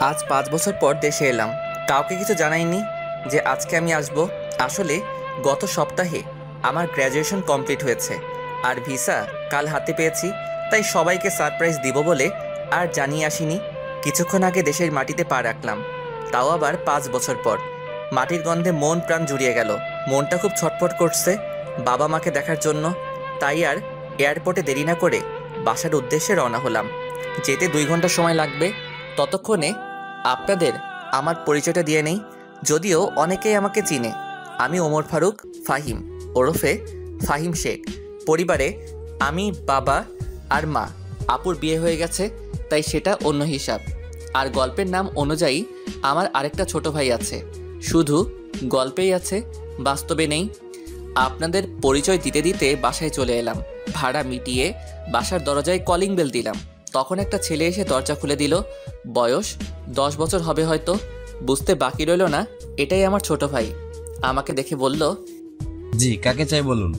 আজ 5 বছর পর দেশে এলাম। কাউকে কিছু জানাইনি যে আজকে আমি আসব। আসলে গত সপ্তাহে আমার গ্র্যাজুয়েশন কমপ্লিট হয়েছে আর ভিসা কাল হাতে পেয়েছি, তাই সবাইকে সারপ্রাইজ দিব বলে আর জানিয়ে আসিনি। কিছুক্ষণ আগে দেশের মাটিতে পা রাখলাম, তাও আবার 5 বছর পর। মাটির গন্ধে মন প্রাণ জুড়িয়ে গেল। মনটা খুব ছটফট করছে বাবা মাকে দেখার জন্য। তাই আর এয়ারপোর্টে দেরি না করে বাসার উদ্দেশ্যে রওনা হলাম। যেতে 2 ঘন্টা সময় লাগবে। ততক্ষণে আপনাদের আমার পরিচয়টা দিয়ে নেই, যদিও অনেকেই আমাকে চিনে। আমি ওমর ফারুক ফাহিম, ওরফে ফাহিম শেখ। পরিবারে আমি, বাবা আর মা। আপুর বিয়ে হয়ে গেছে, তাই সেটা অন্য হিসাব। আর গল্পের নাম অনুযায়ী আমার আরেকটা ছোট ভাই আছে। শুধু গল্পেই আছে, বাস্তবে নেই। আপনাদের পরিচয় দিতে দিতে বাসায় চলে এলাম। ভাড়া মিটিয়ে বাসার দরজায় কলিং বেল দিলাম। তখন একটা ছেলে এসে দরজা খুলে দিল। বয়স 10 বছর হবে হয়তো। বুঝতে বাকি রইল না এটাই আমার ছোট ভাই। আমাকে দেখে বলল, জি, কাকে চাই বলুন।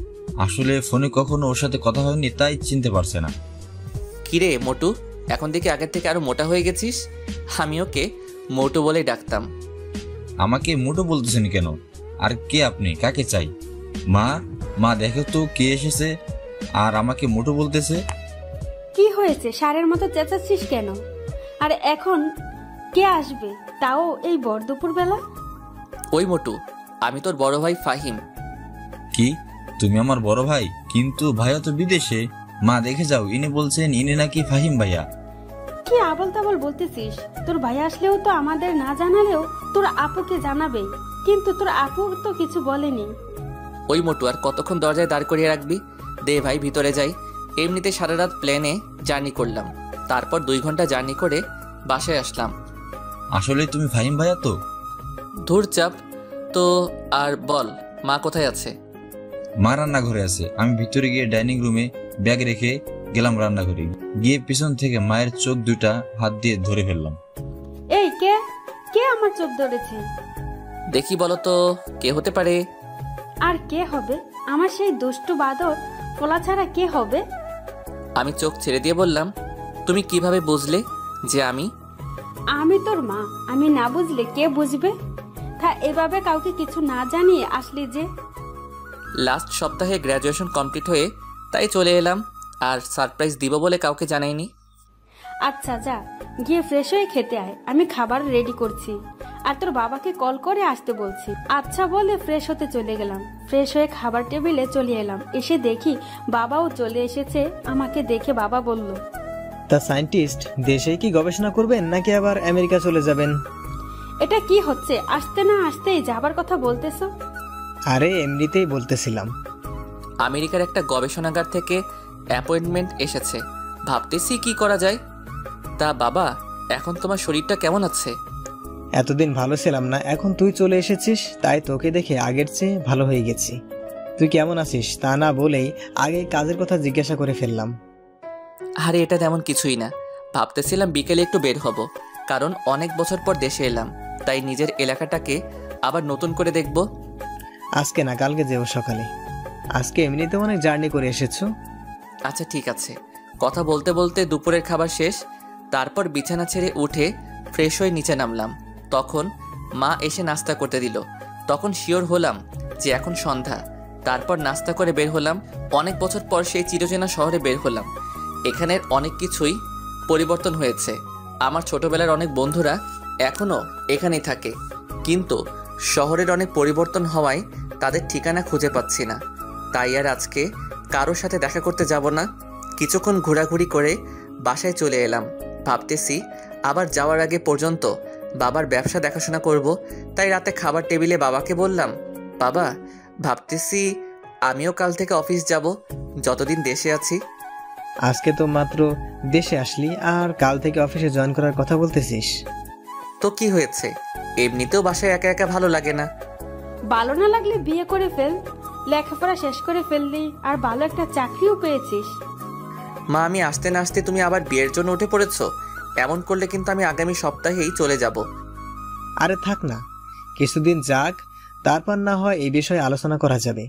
আসলে ফোনে কখনো ওর সাথে কথা হয়নি, তাই চিনতে পারছে না। কিরে মোটু, এখন দেখি আগের থেকে আরো মোটা হয়ে গেছিস। আমি ওকে মোটু বলেই ডাকতাম। আমাকে মোটো বলতেছেন কেন? আর কে আপনি? কাকে চাই? মা, মা দেখো তো কে এসেছে আর আমাকে মোটো বলতেছে। কি হয়েছে? ষাঁড়ের মতো চেঁচাচ্ছিস কেন? আর এখন কে আসবে, তাও এই ভর দুপুর বেলা? ওই মোটু, আমি তোর বড় ভাই ফাহিম। কি, তুমি আমার বড় ভাই? কিন্তু ভাইয়া তো বিদেশে। মা দেখে যাও, ইনি বলছেন ইনি নাকি ফাহিম ভাইয়া। কি আবল তাবল বলতেছিস? তোর ভাই আসলেও তো আমাদের না জানালেও তোর আপুকে জানাবেই, কিন্তু তোর আপু তো কিছু বলেনি। ওই মোটু, আর কতক্ষণ দরজায় দাঁড় করিয়ে রাখবি? দে ভাই, ভিতরে যাই। এমনিতে সারা রাত প্লেনে জার্নি করলাম, তারপর 2 ঘন্টা জার্নি করে বাসায় আসলাম। আসলে তুমি ফাহিম ভাইয়া তো? ধুর চাপ তো। আর বল, মা কোথায় আছে? মা রান্নাঘরে আছে। আমি ভিতরে গিয়ে ডাইনিং রুমে ব্যাগ রেখে গেলাম রান্নাঘরে। গিয়ে পিছন থেকে মায়ের চোখ দুটা হাত দিয়ে ধরে ফেললাম। এই কে কে আমার চোখ ধরেছে? দেখি বলো তো, কে হতে পারে? আর কে হবে? আমার সেই দুষ্টু বাদর পোলা ছাড়া কে হবে? আমি চোখ ছেড়ে দিয়ে বললাম, তুমি কিভাবে বুঝলে যে আমি? আমি তোর মা, আমি না বুঝলে কে বুঝবে? তা এভাবে কাউকে কিছু না জানিয়ে আসলি যে? লাস্ট সপ্তাহে গ্র্যাজুয়েশন কমপ্লিট হয়ে তাই চলে এলাম, আর সারপ্রাইজ দিব বলে কাউকে জানাইনি। আচ্ছা যা, গিয়ে ফ্রেশ হয়ে খেতে আয়, আমি খাবার রেডি করছি। আর তোর বাবাকে কল করে আসতে বলছি। আচ্ছা বলে ফ্রেশ হতে চলে গেলাম। ফ্রেশ হয়ে খাবার টেবিলে চলে এলাম। এসে দেখি বাবাও চলে এসেছে। আমাকে দেখে বাবা বলল, তা সায়েন্টিস্ট দেশেই কি গবেষণা করবেন নাকি আবার আমেরিকা চলে যাবেন? এটা কি হচ্ছে? আসতে না আসতেই যাবার কথা বলতেছো? আরে এমনিতেই বলতেছিলাম। আমেরিকার একটা গবেষণাগার থেকে অ্যাপয়েন্টমেন্ট এসেছে, ভাবতেছি কি করা যায়। তা বাবা, এখন তোমার শরীরটা কেমন আছে? এতদিন ভালো ছিলাম না, এখন তুই চলে এসেছিস, তাই তোকে দেখে আগের চেয়ে ভালো হয়ে গেছি। তুই কেমন আছিস তা না বলেই আগে কাজের কথা জিজ্ঞাসা করে ফেললাম। আরে এটা তেমন কিছুই না। ভাবতেছিলাম বিকেলে একটু বের হব, কারণ অনেক বছর পর দেশে এলাম, তাই নিজের এলাকাটাকে আবার নতুন করে দেখব। আজকে না, কালকে যেও সকালে। আজকে এমনিতে অনেক জার্নি করে এসেছো। আচ্ছা ঠিক আছে। কথা বলতে বলতে দুপুরের খাবার শেষ। তারপর বিছানা ছেড়ে উঠে ফ্রেশ হয়ে নিচে নামলাম। তখন মা এসে নাস্তা করতে দিল। তখন শিওর হলাম যে এখন সন্ধ্যা। তারপর নাস্তা করে বের হলাম। অনেক বছর পর সেই চিরচেনা শহরে বের হলাম। এখানের অনেক কিছুই পরিবর্তন হয়েছে। আমার ছোটবেলার অনেক বন্ধুরা এখনও এখানেই থাকে, কিন্তু শহরের অনেক পরিবর্তন হওয়ায় তাদের ঠিকানা খুঁজে পাচ্ছি না। তাই আর আজকে কারোর সাথে দেখা করতে যাব না। কিছুক্ষণ ঘোরাঘুরি করে বাসায় চলে এলাম। ভাবতেছি আবার যাওয়ার আগে পর্যন্ত বাবার ব্যবসা দেখাশোনা করব। তাই রাতে খাবার টেবিলে বাবাকে বললাম, বাবা, ভাবতেছি আমিও কাল থেকে অফিস যাব, যতদিন দেশে আছি। আজকে তো মাত্র দেশে আসলি আর কাল থেকে অফিসে জয়েন করার কথা বলতেছিস? তো কি হয়েছে? এমনিতেও বাসায় একা একা ভালো লাগে না। ভালো না লাগলে বিয়ে করে ফেল, লেখাপড়া শেষ করে ফেললি, আর ভালো একটা চাকরিও পেয়েছিস। মা, আমি আসতে না আসতে তুমি আবার বিয়ের জন্য উঠে পড়েছো। এমন করলে কিন্তু আমি আগামী সপ্তাহেই চলে যাব। আরে থাক না, কিছুদিন যাক, তারপর না হয় এই বিষয়ে আলোচনা করা যাবে।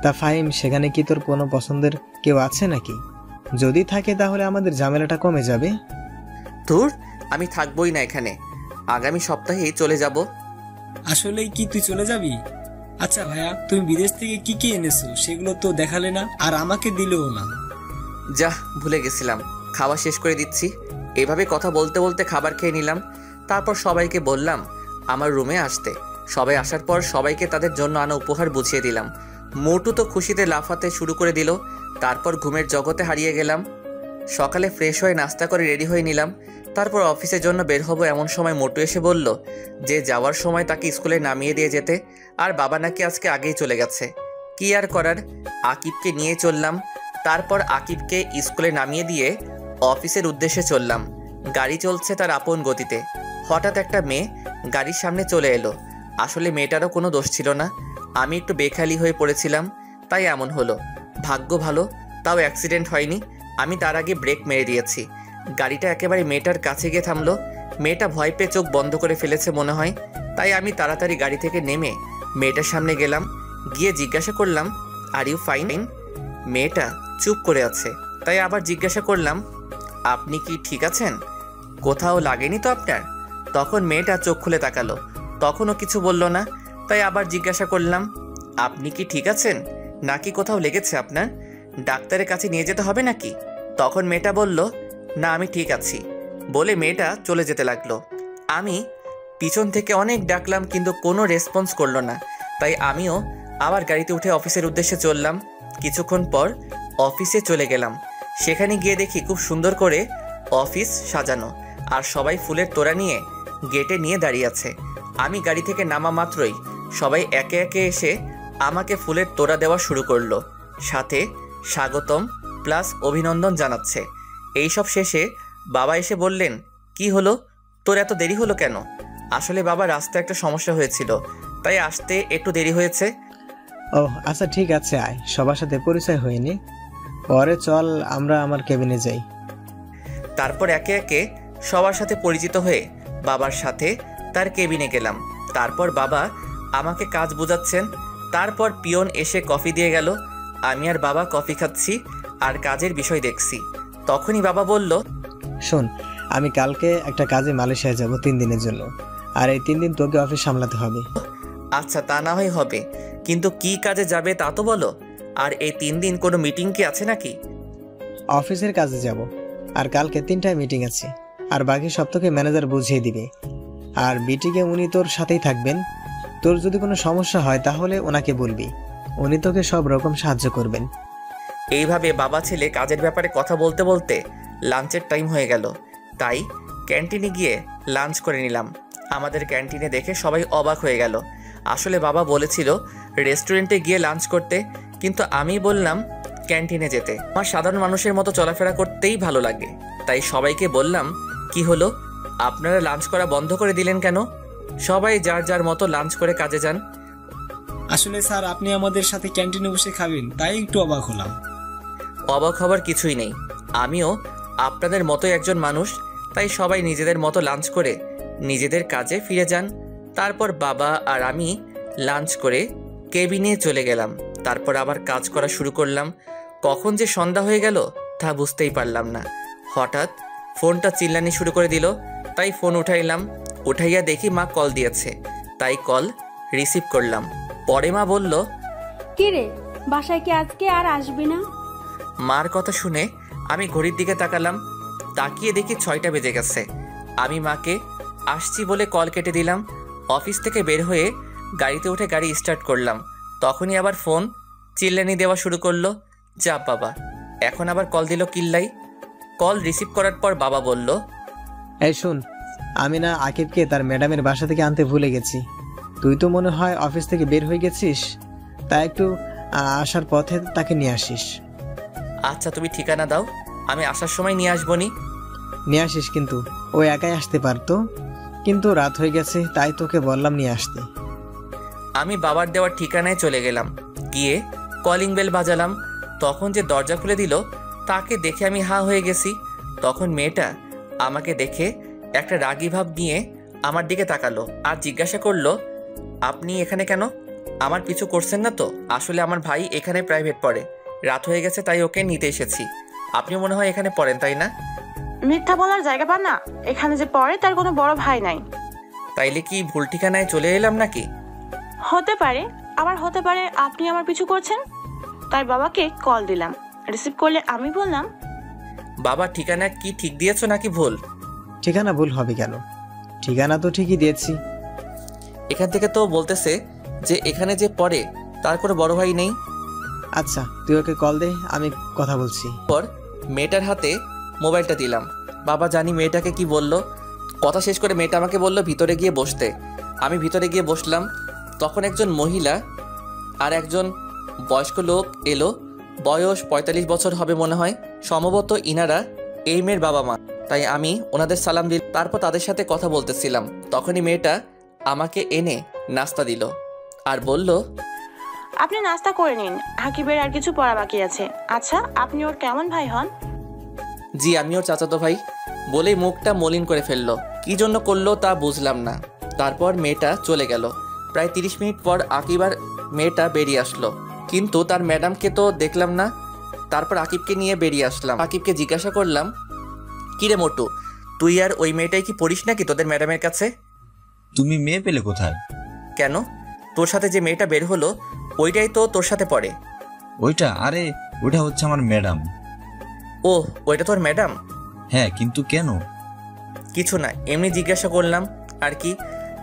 তা ফাহিম, সেখানে কি তোর কোনো পছন্দের কেউ আছে নাকি? যদি থাকে তাহলে আমাদের ঝামেলাটা কমে যাবে। ধুর, আমি থাকবোই না এখানে। আগামী সপ্তাহেই চলে যাব। আসলেই কি তুই চলে যাবি? আচ্ছা ভাইয়া, তুমি বিদেশ থেকে কি কি এনেছো সেগুলো তো দেখালে না, আর আমাকে দিলেও না। যা, ভুলে গেছিলাম, খাওয়া শেষ করে দিচ্ছি। এভাবে কথা বলতে বলতে খাবার খেয়ে নিলাম। তারপর সবাইকে বললাম আমার রুমে আসতে। সবাই আসার পর সবাইকে তাদের জন্য আনা উপহার বুঝিয়ে দিলাম। মোটু তো খুশিতে লাফাতে শুরু করে দিল। তারপর ঘুমের জগতে হারিয়ে গেলাম। সকালে ফ্রেশ হয়ে নাস্তা করে রেডি হয়ে নিলাম। তারপর অফিসের জন্য বের হব, এমন সময় মোটু এসে বলল যে যাওয়ার সময় তাকে স্কুলে নামিয়ে দিয়ে যেতে, আর বাবা নাকি আজকে আগেই চলে গেছে। কি আর করার, আকিবকে নিয়ে চললাম। তারপর আকিবকে স্কুলে নামিয়ে দিয়ে অফিসের উদ্দেশ্যে চললাম। গাড়ি চলছে তার আপন গতিতে। হঠাৎ একটা মেয়ে গাড়ির সামনে চলে এলো। আসলে মেয়েটারও কোনো দোষ ছিল না, আমি একটু বেখালি হয়ে পড়েছিলাম, তাই এমন হলো। ভাগ্য ভালো, তাও অ্যাক্সিডেন্ট হয়নি। আমি তার আগে ব্রেক মেরে দিয়েছি। গাড়িটা একেবারে মেয়েটার কাছে গিয়ে থামলো। মেয়েটা ভয় পেয়ে চোখ বন্ধ করে ফেলেছে মনে হয়, তাই আমি তাড়াতাড়ি গাড়ি থেকে নেমে মেয়েটার সামনে গেলাম। গিয়ে জিজ্ঞাসা করলাম আর ইউ ফাইন? মেয়েটা চুপ করে আছে, তাই আবার জিজ্ঞাসা করলাম আপনি কি ঠিক আছেন? কোথাও লাগেনি তো আপনার? তখন মেয়েটা চোখ খুলে তাকালো, তখনও কিছু বলল না। তাই আবার জিজ্ঞাসা করলাম আপনি কি ঠিক আছেন, নাকি কোথাও লেগেছে আপনার? ডাক্তারের কাছে নিয়ে যেতে হবে নাকি? তখন মেয়েটা বলল না, আমি ঠিক আছি, বলে মেয়েটা চলে যেতে লাগলো। আমি পিছন থেকে অনেক ডাকলাম, কিন্তু কোনো রেসপন্স করলো না। তাই আমিও আবার গাড়িতে উঠে অফিসের উদ্দেশ্যে চললাম। কিছুক্ষণ পর অফিসে চলে গেলাম। সেখানে গিয়ে দেখি খুব সুন্দর করে অফিস সাজানো, আর সবাই ফুলের তোড়া নিয়ে গেটে নিয়ে দাঁড়িয়ে আছে। আমি গাড়ি থেকে নামা মাত্রই সবাই একে একে এসে আমাকে ফুলের তোড়া দেওয়া শুরু করলো, সাথে স্বাগতম প্লাস অভিনন্দন জানাচ্ছে। এইসব শেষে বাবা এসে বললেন কি হলো, তোর এত দেরি হলো কেন? আসলে বাবা রাস্তায় একটা সমস্যা হয়েছিল, তাই আসতে একটু দেরি হয়েছে। ও আচ্ছা, ঠিক আছে, আয়, সবার সাথে পরিচয় হয়নি, পরে চল আমরা আমার কেবিনে যাই। তারপর একে একে সবার সাথে পরিচিত হয়ে বাবার সাথে তার কেবিনে গেলাম। তারপর বাবা আমাকে কাজ বোঝাচ্ছেন। তারপর পিয়ন এসে কফি দিয়ে গেল। আমি আর বাবা কফি খাচ্ছি আর কাজের বিষয় দেখছি। তখনই বাবা বলল শোন, আমি কালকে একটা কাজে মালয়েশিয়া যাব 3 দিনের জন্য, আর এই 3 দিন তোকে অফিস সামলাতে হবে। আচ্ছা, তা না হয় হবে, কিন্তু কি কাজে যাবে তা তো বলো। আর এই 3 দিন কোনো মিটিং কি আছে নাকি? অফিসের কাজে যাব, আর কালকে 3টায় মিটিং আছে, আর বাকি সব তোকে ম্যানেজার বুঝিয়ে দিবে। আর বিটিকে উনি তোর সাথেই থাকবেন। তোর যদি কোনো সমস্যা হয় তাহলে ওনাকে বলবি, উনি তোকে সব রকম সাহায্য করবেন। এইভাবে বাবা ছেলে কাজের ব্যাপারে কথা বলতে বলতে লাঞ্চের টাইম হয়ে গেল। তাই ক্যান্টিনে গিয়ে লাঞ্চ করে নিলাম। আমাদের ক্যান্টিনে দেখে সবাই অবাক হয়ে গেল। আসলে বাবা বলেছিল রেস্টুরেন্টে গিয়ে লাঞ্চ করতে, কিন্তু আমি বললাম ক্যান্টিনে যেতে। আমার সাধারণ মানুষের মতো চলাফেরা করতেই ভালো লাগে, তাই সবাইকে বললাম কি হলো, আপনারা লাঞ্চ করা বন্ধ করে দিলেন কেন? সবাই যার যার মতো লাঞ্চ করে কাজে যান। আসলে স্যার, আপনি আমাদের সাথে ক্যান্টিনে বসে খাবেন, তাই একটু অবাক হলাম। অবাক হবার কিছুই নেই, আমিও আপনাদের মতোই একজন মানুষ, তাই সবাই নিজেদের মতো লাঞ্চ করে নিজেদের কাজে ফিরে যান। তারপর বাবা আর আমি লাঞ্চ করে কেবিনে চলে গেলাম। তারপর আবার কাজ করা শুরু করলাম। কখন যে সন্ধ্যা হয়ে গেল তা বুঝতেই পারলাম না। হঠাৎ ফোনটা চিল্লানি শুরু করে দিল, তাই ফোন উঠাইলাম। উঠাইয়া দেখি মা কল দিয়েছে, তাই কল রিসিভ করলাম। পরে মা বলল কি রে, বাসায় কি আজকে আর আসবি না? মার কথা শুনে আমি ঘড়ির দিকে তাকালাম, তাকিয়ে দেখি 6টা বেজে গেছে। আমি মাকে আসছি বলে কল কেটে দিলাম। অফিস থেকে বের হয়ে গাড়িতে উঠে গাড়ি স্টার্ট করলাম। তখনই আবার ফোন চিল্লানি দেওয়া শুরু করলো। যা বাবা, এখন আবার কল দিল কিল্লাই। কল রিসিভ করার পর বাবা বলল এই শুন, আমি না আকিবকে তার ম্যাডামের বাসা থেকে আনতে ভুলে গেছি। তুই তো মনে হয় অফিস থেকে বের হয়ে গেছিস, তাই একটু আসার পথে তাকে নিয়ে আসিস। আচ্ছা, তুমি ঠিকানা দাও, আমি আসার সময় নিয়ে আসবনি। নিয়ে আসিস, কিন্তু ও একাই আসতে পারতো, কিন্তু রাত হয়ে গেছে তাই তোকে বললাম নিয়ে আসতে। আমি বাবার দেওয়ার ঠিকানায় চলে গেলাম। গিয়ে কলিং বেল বাজালাম। তখন যে দরজা খুলে দিল তাকে দেখে আমি হা হয়ে গেছি। তখন মেয়েটা আমাকে দেখে একটা রাগী ভাব নিয়ে আমার দিকে তাকালো আর জিজ্ঞাসা করলো আপনি এখানে কেন? আমার পিছু করছেন না তো? আসলে আমার ভাই এখানে প্রাইভেট পড়ে, রাত হয়ে গেছে তাই ওকে নিতে এসেছি। আপনি মনে হয় এখানে পড়েন, তাই না? মিথ্যা বলার জায়গা পান না, এখানে যে পড়ে তার কোনো বড় ভাই নাই। তাইলে কি ভুল ঠিকানায় চলে এলাম নাকি? হতে পারে, আবার হতে পারে আপনি আমার পিছু করছেন। তাই বাবাকে কল দিলাম, রিসিভ করলে আমি বললাম, বাবা ঠিকানা কি ঠিক দিয়েছো নাকি ভুল? ঠিকানা ভুল হবে কেন? ঠিকানা তো ঠিকই দিয়েছি। এখান থেকে তো বলতেছে যে এখানে যে পড়ে তার কোনো বড় ভাই নেই। আচ্ছা তুই ওকে কল দে, আমি কথা বলছি। পর মেয়েটার হাতে মোবাইলটা দিলাম। বাবা জানি মেয়েটাকে কি বলল। কথা শেষ করে মেয়েটা আমাকে বলল ভিতরে গিয়ে বসতে। আমি ভিতরে গিয়ে বসলাম। তখন একজন মহিলা আর একজন বয়স্ক লোক এলো। বয়স ৪৫ বছর হবে মনে হয়। সম্ভবত ইনারা এই মেয়ের বাবা মা। তাই আমি ওনাদের সালাম দিল। তারপর তাদের সাথে কথা বলতেছিলাম। তখনই মেয়েটা আমাকে এনে নাস্তা দিল আর বলল, আপনি নাস্তা করে নিন, হাকিবের আর কিছু পড়া বাকি আছে। আচ্ছা, আপনি ওর কেমন ভাই হন? জি আমি ওর চাচাতো ভাই। বলেই মুখটা মলিন করে ফেললো। কি জন্য করলো তা বুঝলাম না। তারপর মেয়েটা চলে গেল। প্রায় ৩০ মিনিট পর আকিব আর মেয়েটা বেরিয়ে আসলো, কিন্তু তার ম্যাডামকে তো দেখলাম না। তারপর আকিবকে নিয়ে বেরিয়ে আসলাম। আকিবকে জিজ্ঞাসা করলাম, কিরে মোটু, তুই আর ওই মেয়েটাই কি পড়িস নাকি তোদের ম্যাডামের কাছে? তুমি মেয়ে পেলে কোথায়? কেন, তোর সাথে যে মেয়েটা বের হলো ওইটাই তো তোর সাথে পড়ে। ওইটা? আরে ওইটা হচ্ছে আমার ম্যাডাম। ও, ওইটা তোর ম্যাডাম? হ্যাঁ, কিন্তু কেন? কিছু না, এমনি জিজ্ঞাসা করলাম আর কি।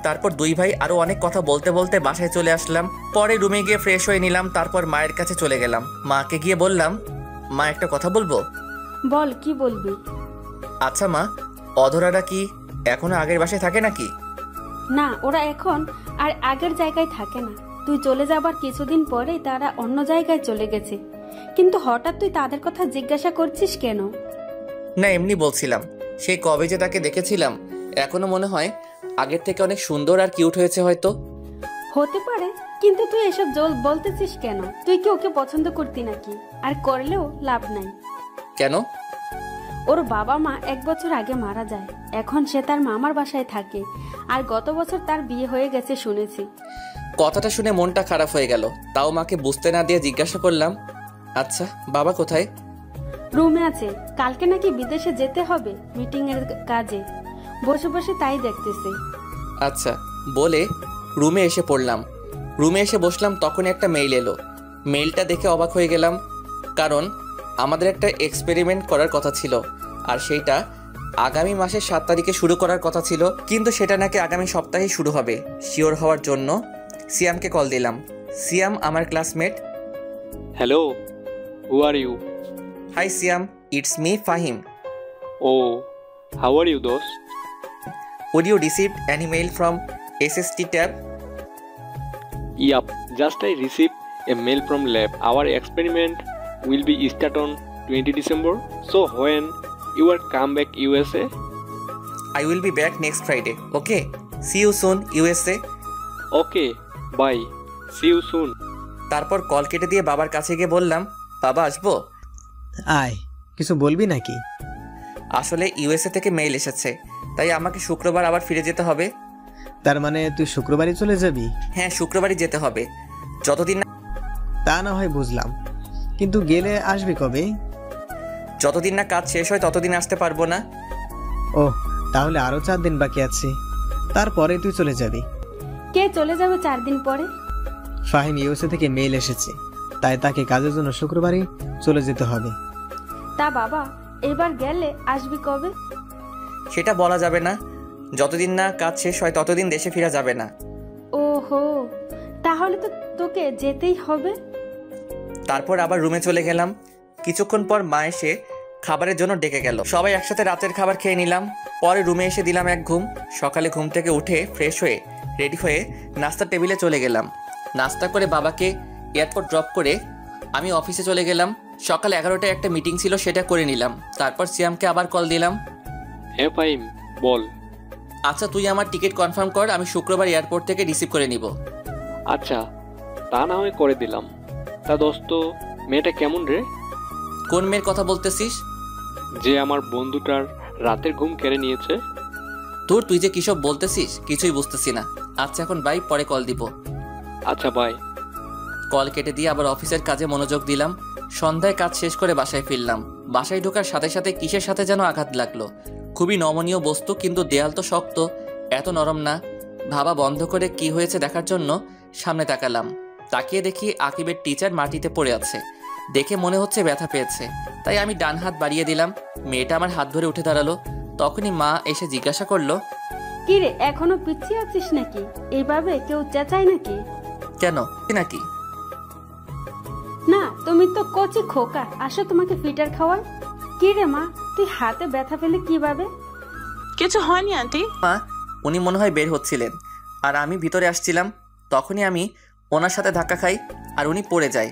তারপর দুই ভাই আরো অনেক কথা বলতে বলতে বাসায় চলে আসলাম। পরে রুমে গিয়ে ফ্রেশ হয়ে নিলাম। তারপর মায়ের কাছে চলে গেলাম। মাকে গিয়ে বললাম, মা একটা কথা বলবো। বল, কি বলবি? আচ্ছা মা, অধরারা কি এখনো আগের বাসায় থাকে নাকি? না, ওরা এখন আর আগের জায়গায় থাকে না। তুই চলে যাবার কিছুদিন পরেই তারা অন্য জায়গায় চলে গেছে। কিন্তু হঠাৎ তুই তাদের কথা জিজ্ঞাসা করছিস কেন? না, এমনি বলছিলাম। সেই কবে যে তাকে দেখেছিলাম, এখনো মনে হয় আগের থেকে অনেক সুন্দর আর কিউট হয়েছে হয়তো। হতে পারে, কিন্তু তুই এসব বলতেছিস কেন? তুই কি ওকে পছন্দ করতি নাকি? আর করলেও লাভ নাই। কেন? ওর বাবা মা 1 বছর আগে মারা যায়। এখন সে তার মামার বাসায় থাকে। আর গত বছর তার বিয়ে হয়ে গেছে শুনেছি। কথাটা শুনে মনটা খারাপ হয়ে গেল। তাও মাকে বুঝতে না দিয়ে জিজ্ঞাসা করলাম, আচ্ছা বাবা কোথায়? রুমে আছে। কালকে নাকি বিদেশে যেতে হবে মিটিং এর কাজে। বসে বসে তাই দেখতেছে। আচ্ছা বলে রুমে এসে পড়লাম। রুমে এসে বসলাম, তখনই একটা মেইল এলো। মেইলটা দেখে অবাক হয়ে গেলাম, কারণ আমাদের একটা এক্সপেরিমেন্ট করার কথা ছিল, আর সেইটা আগামী মাসের 7 তারিখে শুরু করার কথা ছিল, কিন্তু সেটা নাকি আগামী সপ্তাহেই শুরু হবে। শিওর হওয়ার জন্য সিয়ামকে কল দিলাম। সিয়াম আমার classmate. Hello, who are you? Hi Siam, it's me Fahim. Oh, how are you, dost? Would you receive any mail from SST tab? Yup, just I received a mail from lab. Our experiment will be start on 20 December. So when you are come back USA? I will be back next Friday. Okay? See you soon, USA. Okay, bye. See you soon. তারপর call কেটে দিয়ে বাবার কাছে গিয়ে বললাম, বাবা আসবো? আয়, কিছু বলবি নাকি? আসলে ইউএসএ থেকে মেইল এসেছে, তাই আমাকে শুক্রবার আবার ফিরে যেতে হবে। তার মানে তুই শুক্রবারই চলে যাবি? হ্যাঁ, শুক্রবারই যেতে হবে। যতদিন না তা না হয় বুঝলাম, কিন্তু গেলে আসবি কবে? যতদিন না কাজ শেষ হয় ততদিন আসতে পারবো না। ওহ, তাহলে আরো 4 দিন বাকি আছে, তারপরে তুই চলে যাবি। কে চলে যাবে 4 দিন পরে? ফাহিম ইউএসএ থেকে মেইল এসেছে, তাই তাকে কাজের জন্য শুক্রবারই চলে যেতে হবে। তা বাবা, এবার গেলে আসবি কবে? সেটা বলা যাবে না। যতদিন না কাজ শেষ হয় ততদিন দেশে ফিরা যাবে না। ওহো, তাহলে তো তোকে যেতেই হবে। তারপর আবার রুমে চলে গেলাম। কিছুক্ষণ পর মা এসে খাবারের জন্য ডেকে গেল। সবাই একসাথে রাতের খাবার খেয়ে নিলাম। পরে রুমে এসে দিলাম এক ঘুম। সকালে ঘুম থেকে উঠে ফ্রেশ হয়ে রেডি হয়ে নাস্তার টেবিলে চলে গেলাম। নাস্তা করে বাবাকে এয়ারপোর্ট ড্রপ করে আমি অফিসে চলে গেলাম। সকাল 11টায় একটা মিটিং ছিল, সেটা করে নিলাম। তারপর সিয়ামকে আবার কল দিলাম। হ্যাঁ ফাহিম, বল। আচ্ছা তুই আমার টিকিট কনফার্ম কর, আমি শুক্রবার এয়ারপোর্ট থেকে রিসিভ করে নিব। আচ্ছা, তা না হয় করে দিলাম। তা দোস্ত, মেয়েটা কেমন রে? কোন মেয়ের কথা বলতেছিস? যে আমার বন্ধুটার রাতের ঘুম কেড়ে নিয়েছে। তোর তুই যে কিসব বলতেছিস কিছুই বুঝতেছি না। আচ্ছা এখন বাই, পরে কল দিব। আচ্ছা বাই। কল কেটে দিয়ে আবার অফিসের কাজে মনোযোগ দিলাম। সন্ধ্যায় কাজ শেষ করে বাসায় ফিরলাম। বাসায় ঢোকার সাথে সাথে কিসের সাথে যেন আঘাত লাগলো। খুবই নমনীয় বস্তু, কিন্তু দেয়াল তো শক্ত, এত নরম না। ভাবা বন্ধ করে কি হয়েছে দেখার জন্য সামনে তাকালাম। তাকিয়ে দেখি আকিবের টিচার মাটিতে পড়ে আছে। দেখে মনে হচ্ছে ব্যথা পেয়েছে, তাই আমি ডান হাত বাড়িয়ে দিলাম। মেয়েটা আমার হাত ধরে উঠে দাঁড়ালো। তখনই মা এসে জিজ্ঞাসা করলো, কি রে, এখনো পিছিয়ে আছিস নাকি? এইভাবে কেউ চেঁচায় নাকি? কেন নাকি? না, তুমি তো কচি খোকা, আসো তোমাকে ফিটার খাওয়াই। কি রে মা, তুই হাতে ব্যথা পেলে কিভাবে? কিছু হয়নি আন্টি। মা, উনি মনে হয় বের হচ্ছিলেন আর আমি ভিতরে আসছিলাম। তখনই আমি ওনার সাথে ধাক্কা খাই আর উনি পড়ে যায়।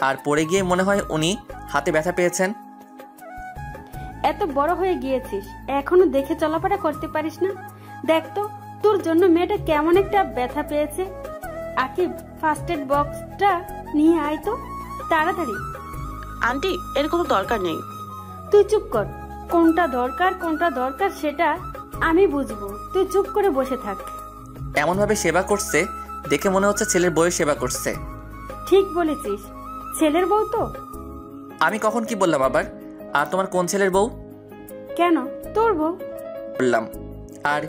আর পড়ে গিয়ে মনে হয় উনি হাতে ব্যথা পেয়েছেন। এত বড় হয়ে গিয়েছিস, এখনো দেখে চলাফেরা করতে পারিস না? দেখ তো, তোর জন্য মেয়েটা কেমন একটা ব্যথা পেয়েছে। আকিব, ফার্স্ট এড বক্সটা নিয়ে আয় তো তাড়াতাড়ি। আন্টি, এর কোনো দরকার নেই। তুই চুপ কর। কোনটা দরকার সেটা আমি বুঝবো, তুই চুপ করে বসে থাক। এমনভাবে সেবা করছে দেখে মনে হচ্ছে ছেলের বউয়ের সেবা করছে। ঠিক বলেছিস, ছেলের বউ তো। আমি কখন কি বললাম আবার? আর তোমার কোন ছেলের বউ? কেন, তোর বউ বললাম। আর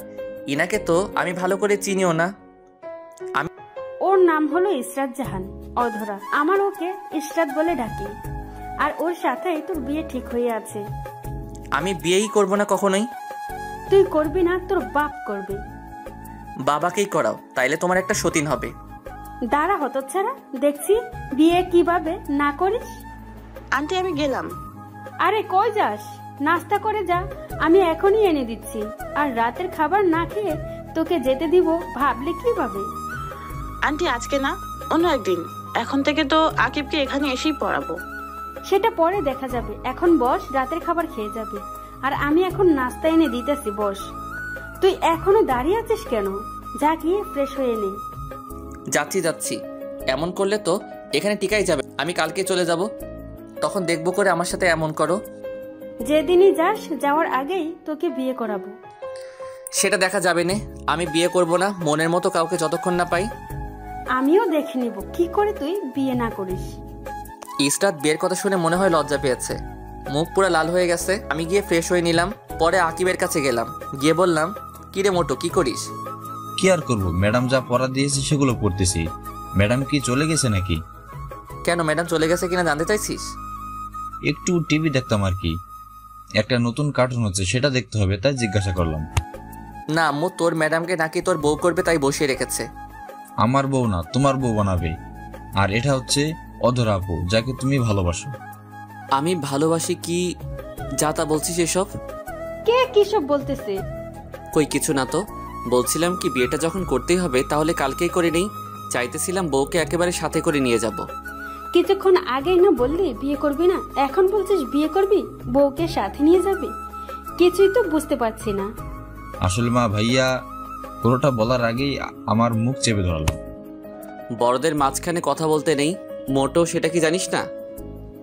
ইনাকে তো আমি ভালো করে চিনিও না। ওর নাম হলো ইসরাত জাহান অধরা। আমার ওকে ইসরাত বলে ডাকি। আর ওর সাথে তোর বিয়ে ঠিক হয়ে আছে। আমি বিয়েই করব না কখনোই। তুই করবি না, তোর বাপ করবে। বাবাকেই করাও, তাইলে তোমার একটা সতীন হবে। দাঁড়া হতচ্ছাড়া, দেখছি বিয়ে কিভাবে না করিস। আন্টি, আমি গেলাম। আরে কই যাস? নাস্তা করে যা, আমি এখনই এনে দিচ্ছি। আর রাতের খাবার না খেয়ে তোকে যেতে দিব ভাবলে কিভাবে? আন্টি, আজকে না, অন্য একদিন। এখন থেকে তো আকিবকে এখানে এসেই পড়াবো। সেটা পরে দেখা যাবে, এখন বস, রাতের খাবার খেয়ে যাবে। আর আমি এখন নাস্তা এনে দিতেছি, বস। তুই এখনো দাঁড়িয়ে আছিস কেন? যা গিয়ে ফ্রেশ হয়ে নে। যাচ্ছি। এমন করলে তো এখানে টিকাই যাবে। আমি কালকে চলে যাব, তখন দেখবো করে আমার সাথে এমন করো। যেদিনই যাস, যাওয়ার আগেই তোকে বিয়ে করাবো। সেটা দেখা যাবে না। আমি বিয়ে করব না মনের মতো কাউকে যতক্ষণ না পাই। আমিও দেখে নিব কি করে তুই বিয়ে না করিস। ইসরাত বিয়ের কথা শুনে মনে হয় লজ্জা পেয়েছে, মুখ পুরো লাল হয়ে গেছে। আমি গিয়ে ফ্রেশ হয়ে নিলাম। পরে আকিবের কাছে গেলাম, গিয়ে বললাম, কি রে মোটো, কি করিস? কি আর করবো, ম্যাডাম যা পড়া দিয়েছে সেগুলো পড়তেছি। ম্যাডাম কি চলে গেছে নাকি? কেন, ম্যাডাম চলে গেছে কিনা জানতে চাইছিস? একটু টিভি দেখতাম আর কি, একটা নতুন কার্টুন হচ্ছে সেটা দেখতে হবে, তাই জিজ্ঞাসা করলাম। না আম্মু, তোর ম্যাডামকে নাকি তোর বউ করবে তাই বসিয়ে রেখেছে। আমার বউ না, তোমার বউ বানাবে। আর এটা হচ্ছে অধরা আপু, যাকে তুমি ভালোবাসো। আমি ভালোবাসি কি যা তা বলছিস এসব? কে কিসব বলতেছে? কই কিছু না তো। বলছিলাম কি, বিয়েটা যখন করতেই হবে তাহলে কালকেই করে নেই। চাইতেছিলাম বউকে একেবারে সাথে করে নিয়ে যাব। কিছুক্ষণ আগেই না বললি বিয়ে করবি না, এখন বলছিস বিয়ে করবি, বউকে সাথে নিয়ে যাবি? কিছুই তো বুঝতে পারছি না। আসলে মা, ভাইয়া পুরোটা বলার আগেই আমার মুখ চেপে ধরালো। বড়দের মাঝখানে কথা বলতে নেই, মোটো সেটা কি জানিস না?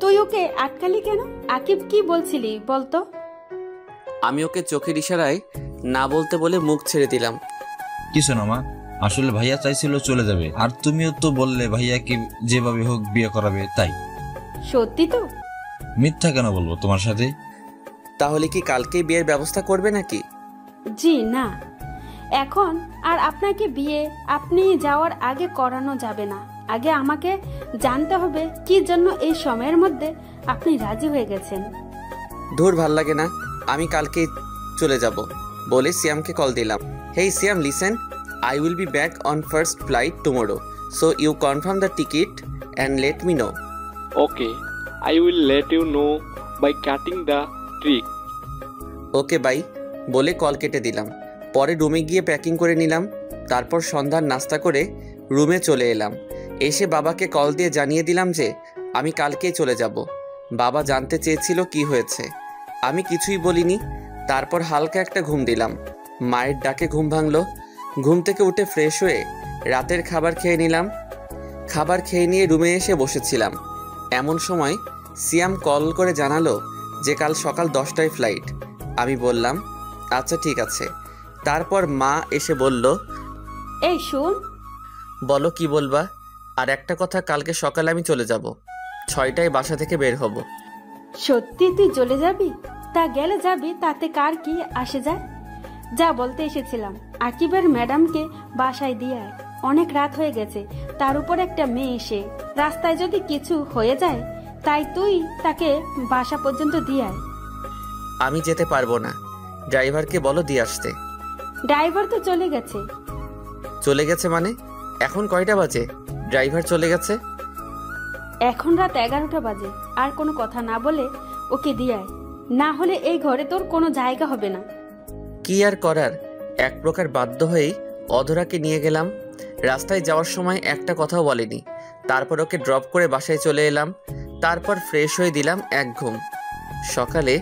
তুই ওকে আটকালি কেন? আকিব কি বলছিলি বলতো? আমি ওকে চোখের ইশারায় না বলতে বলে মুখ ছেড়ে দিলাম। কিছু না মা, আসলে ভাইয়া চাইছিল চলে যাবে, আর তুমিও তো বললে ভাইয়াকে যেভাবে হোক বিয়ে করাবে, তাই। সত্যি তো? মিথ্যা কেন বলবো তোমার সাথে? তাহলে কি কালকেই বিয়ের ব্যবস্থা করবে নাকি? জি না, এখন আর আপনাকে বিয়ে আপনি যাওয়ার আগে করানো যাবে না। আগে আমাকে জানতে হবে কি জন্য এই সময়ের মধ্যে আপনি রাজি হয়ে গেছেন। ধুর, ভাল লাগে না, আমি কালকেই চলে যাব বলে সিয়ামকে কল দিলাম। হেই সিয়াম, listen, I will be back on first flight tomorrow, so you confirm the ticket and let me know. Okay, I will let you know by cutting the trick. Okay bye বলে call কেটে দিলাম। পরে রুমে গিয়ে packing করে নিলাম। তারপর সন্ধ্যার নাস্তা করে রুমে চলে এলাম। এসে বাবাকে কল দিয়ে জানিয়ে দিলাম যে আমি কালকেই চলে যাব। বাবা জানতে চেয়েছিল কি হয়েছে, আমি কিছুই বলিনি। তারপর হালকা একটা ঘুম দিলাম। মায়ের ডাকে ঘুম ভাঙলো। ঘুম থেকে উঠে ফ্রেশ হয়ে রাতের খাবার খেয়ে নিলাম। খাবার খেয়ে নিয়ে রুমে এসে বসেছিলাম। এমন সময় সিয়াম কল করে জানালো যে কাল সকাল 10টায় ফ্লাইট। আমি বললাম আচ্ছা ঠিক আছে। তারপর মা এসে বলল, এই শুন। বলো কি বলবা? আর একটা কথা, কালকে সকালে আমি চলে যাব, 6টায় বাসা থেকে বের হব। সত্যি তুই চলে যাবি? তা গেলে যাবি, তাতে কার কি আসে যায়? যা বলতে এসেছিলাম। আকিবের ম্যাডামকে বাসায় দিয়ে আয়, অনেক রাত হয়ে গেছে, তার উপর একটা মেয়ে এসে রাস্তায় যদি কিছু হয়ে যায়, তাই তুই তাকে বাসা পর্যন্ত দিয়ে আয়। আমি যেতে পারবো না, ড্রাইভারকে বলো দিয়ে আসতে। ড্রাইভার তো চলে গেছে। চলে গেছে মানে? এখন কয়টা বাজে? ড্রাইভার চলে গেছে? এখন রাত 11টা বাজে। আর কোনো কথা না বলে ওকে দিয়ে আয়, না হলে এই ঘরে তোর কোনো জায়গা হবে না। কি আর করার, এক প্রকার বাধ্য হয়েই অধরাকে নিয়ে গেলাম। রাস্তায় যাওয়ার সময় একটা কথাও বলেনি। তারপর ওকে ড্রপ করে বাসায় চলে এলাম। তারপর ফ্রেশ হয়ে দিলাম এক ঘুম। সকালে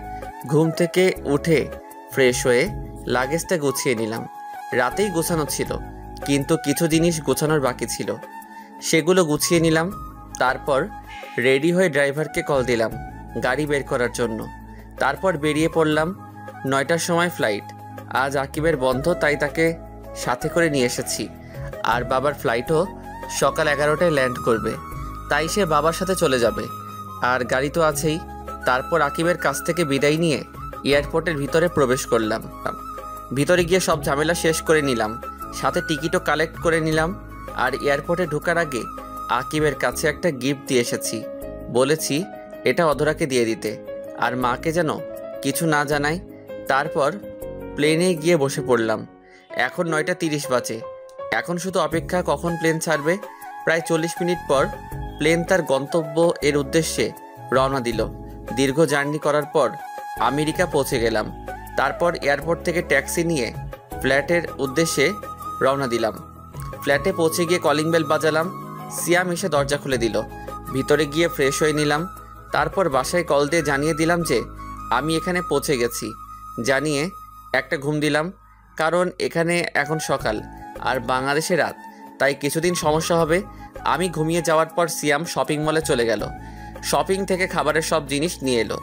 ঘুম থেকে উঠে ফ্রেশ হয়ে লাগেজটা গুছিয়ে নিলাম। রাতেই গোছানো ছিল, কিন্তু কিছু জিনিস গোছানোর বাকি ছিল, সেগুলো গুছিয়ে নিলাম। তারপর রেডি হয়ে ড্রাইভারকে কল দিলাম গাড়ি বের করার জন্য। তারপর বেরিয়ে পড়লাম। 9টার সময় ফ্লাইট। আজ আকিবের বন্ধ, তাই তাকে সাথে করে নিয়ে এসেছি। আর বাবার ফ্লাইটও সকাল 11টায় ল্যান্ড করবে, তাই সে বাবার সাথে চলে যাবে। আর গাড়ি তো আছেই। তারপর আকিবের কাছ থেকে বিদায় নিয়ে এয়ারপোর্টের ভিতরে প্রবেশ করলাম। ভিতরে গিয়ে সব ঝামেলা শেষ করে নিলাম, সাথে টিকিটও কালেক্ট করে নিলাম। আর এয়ারপোর্টে ঢোকার আগে আকিবের কাছে একটা গিফট দিয়ে এসেছি। বলেছি এটা অধরাকে দিয়ে দিতে, আর মাকে যেন কিছু না জানাই। তারপর প্লেনে গিয়ে বসে পড়লাম। এখন 9টা 30 বাজে। এখন শুধু অপেক্ষা কখন প্লেন ছাড়বে। প্রায় 40 মিনিট পর প্লেন তার গন্তব্য এর উদ্দেশ্যে রওনা দিল। দীর্ঘ জার্নি করার পর আমেরিকা পৌঁছে গেলাম। তারপর এয়ারপোর্ট থেকে ট্যাক্সি নিয়ে ফ্ল্যাটের উদ্দেশ্যে রওনা দিলাম। ফ্ল্যাটে পৌঁছে গিয়ে কলিং বেল বাজালাম। সিয়াম এসে দরজা খুলে দিল। ভিতরে গিয়ে ফ্রেশ হয়ে নিলাম। তারপর বাসায় কল দিয়ে জানিয়ে দিলাম যে আমি এখানে পৌঁছে গেছি। জানিয়ে একটা ঘুম দিলাম, কারণ এখানে এখন সকাল আর বাংলাদেশে রাত, তাই কিছুদিন সমস্যা হবে। আমি ঘুমিয়ে যাওয়ার পর সিয়াম শপিং মলে চলে গেল। শপিং থেকে খাবারের সব জিনিস নিয়ে এলো।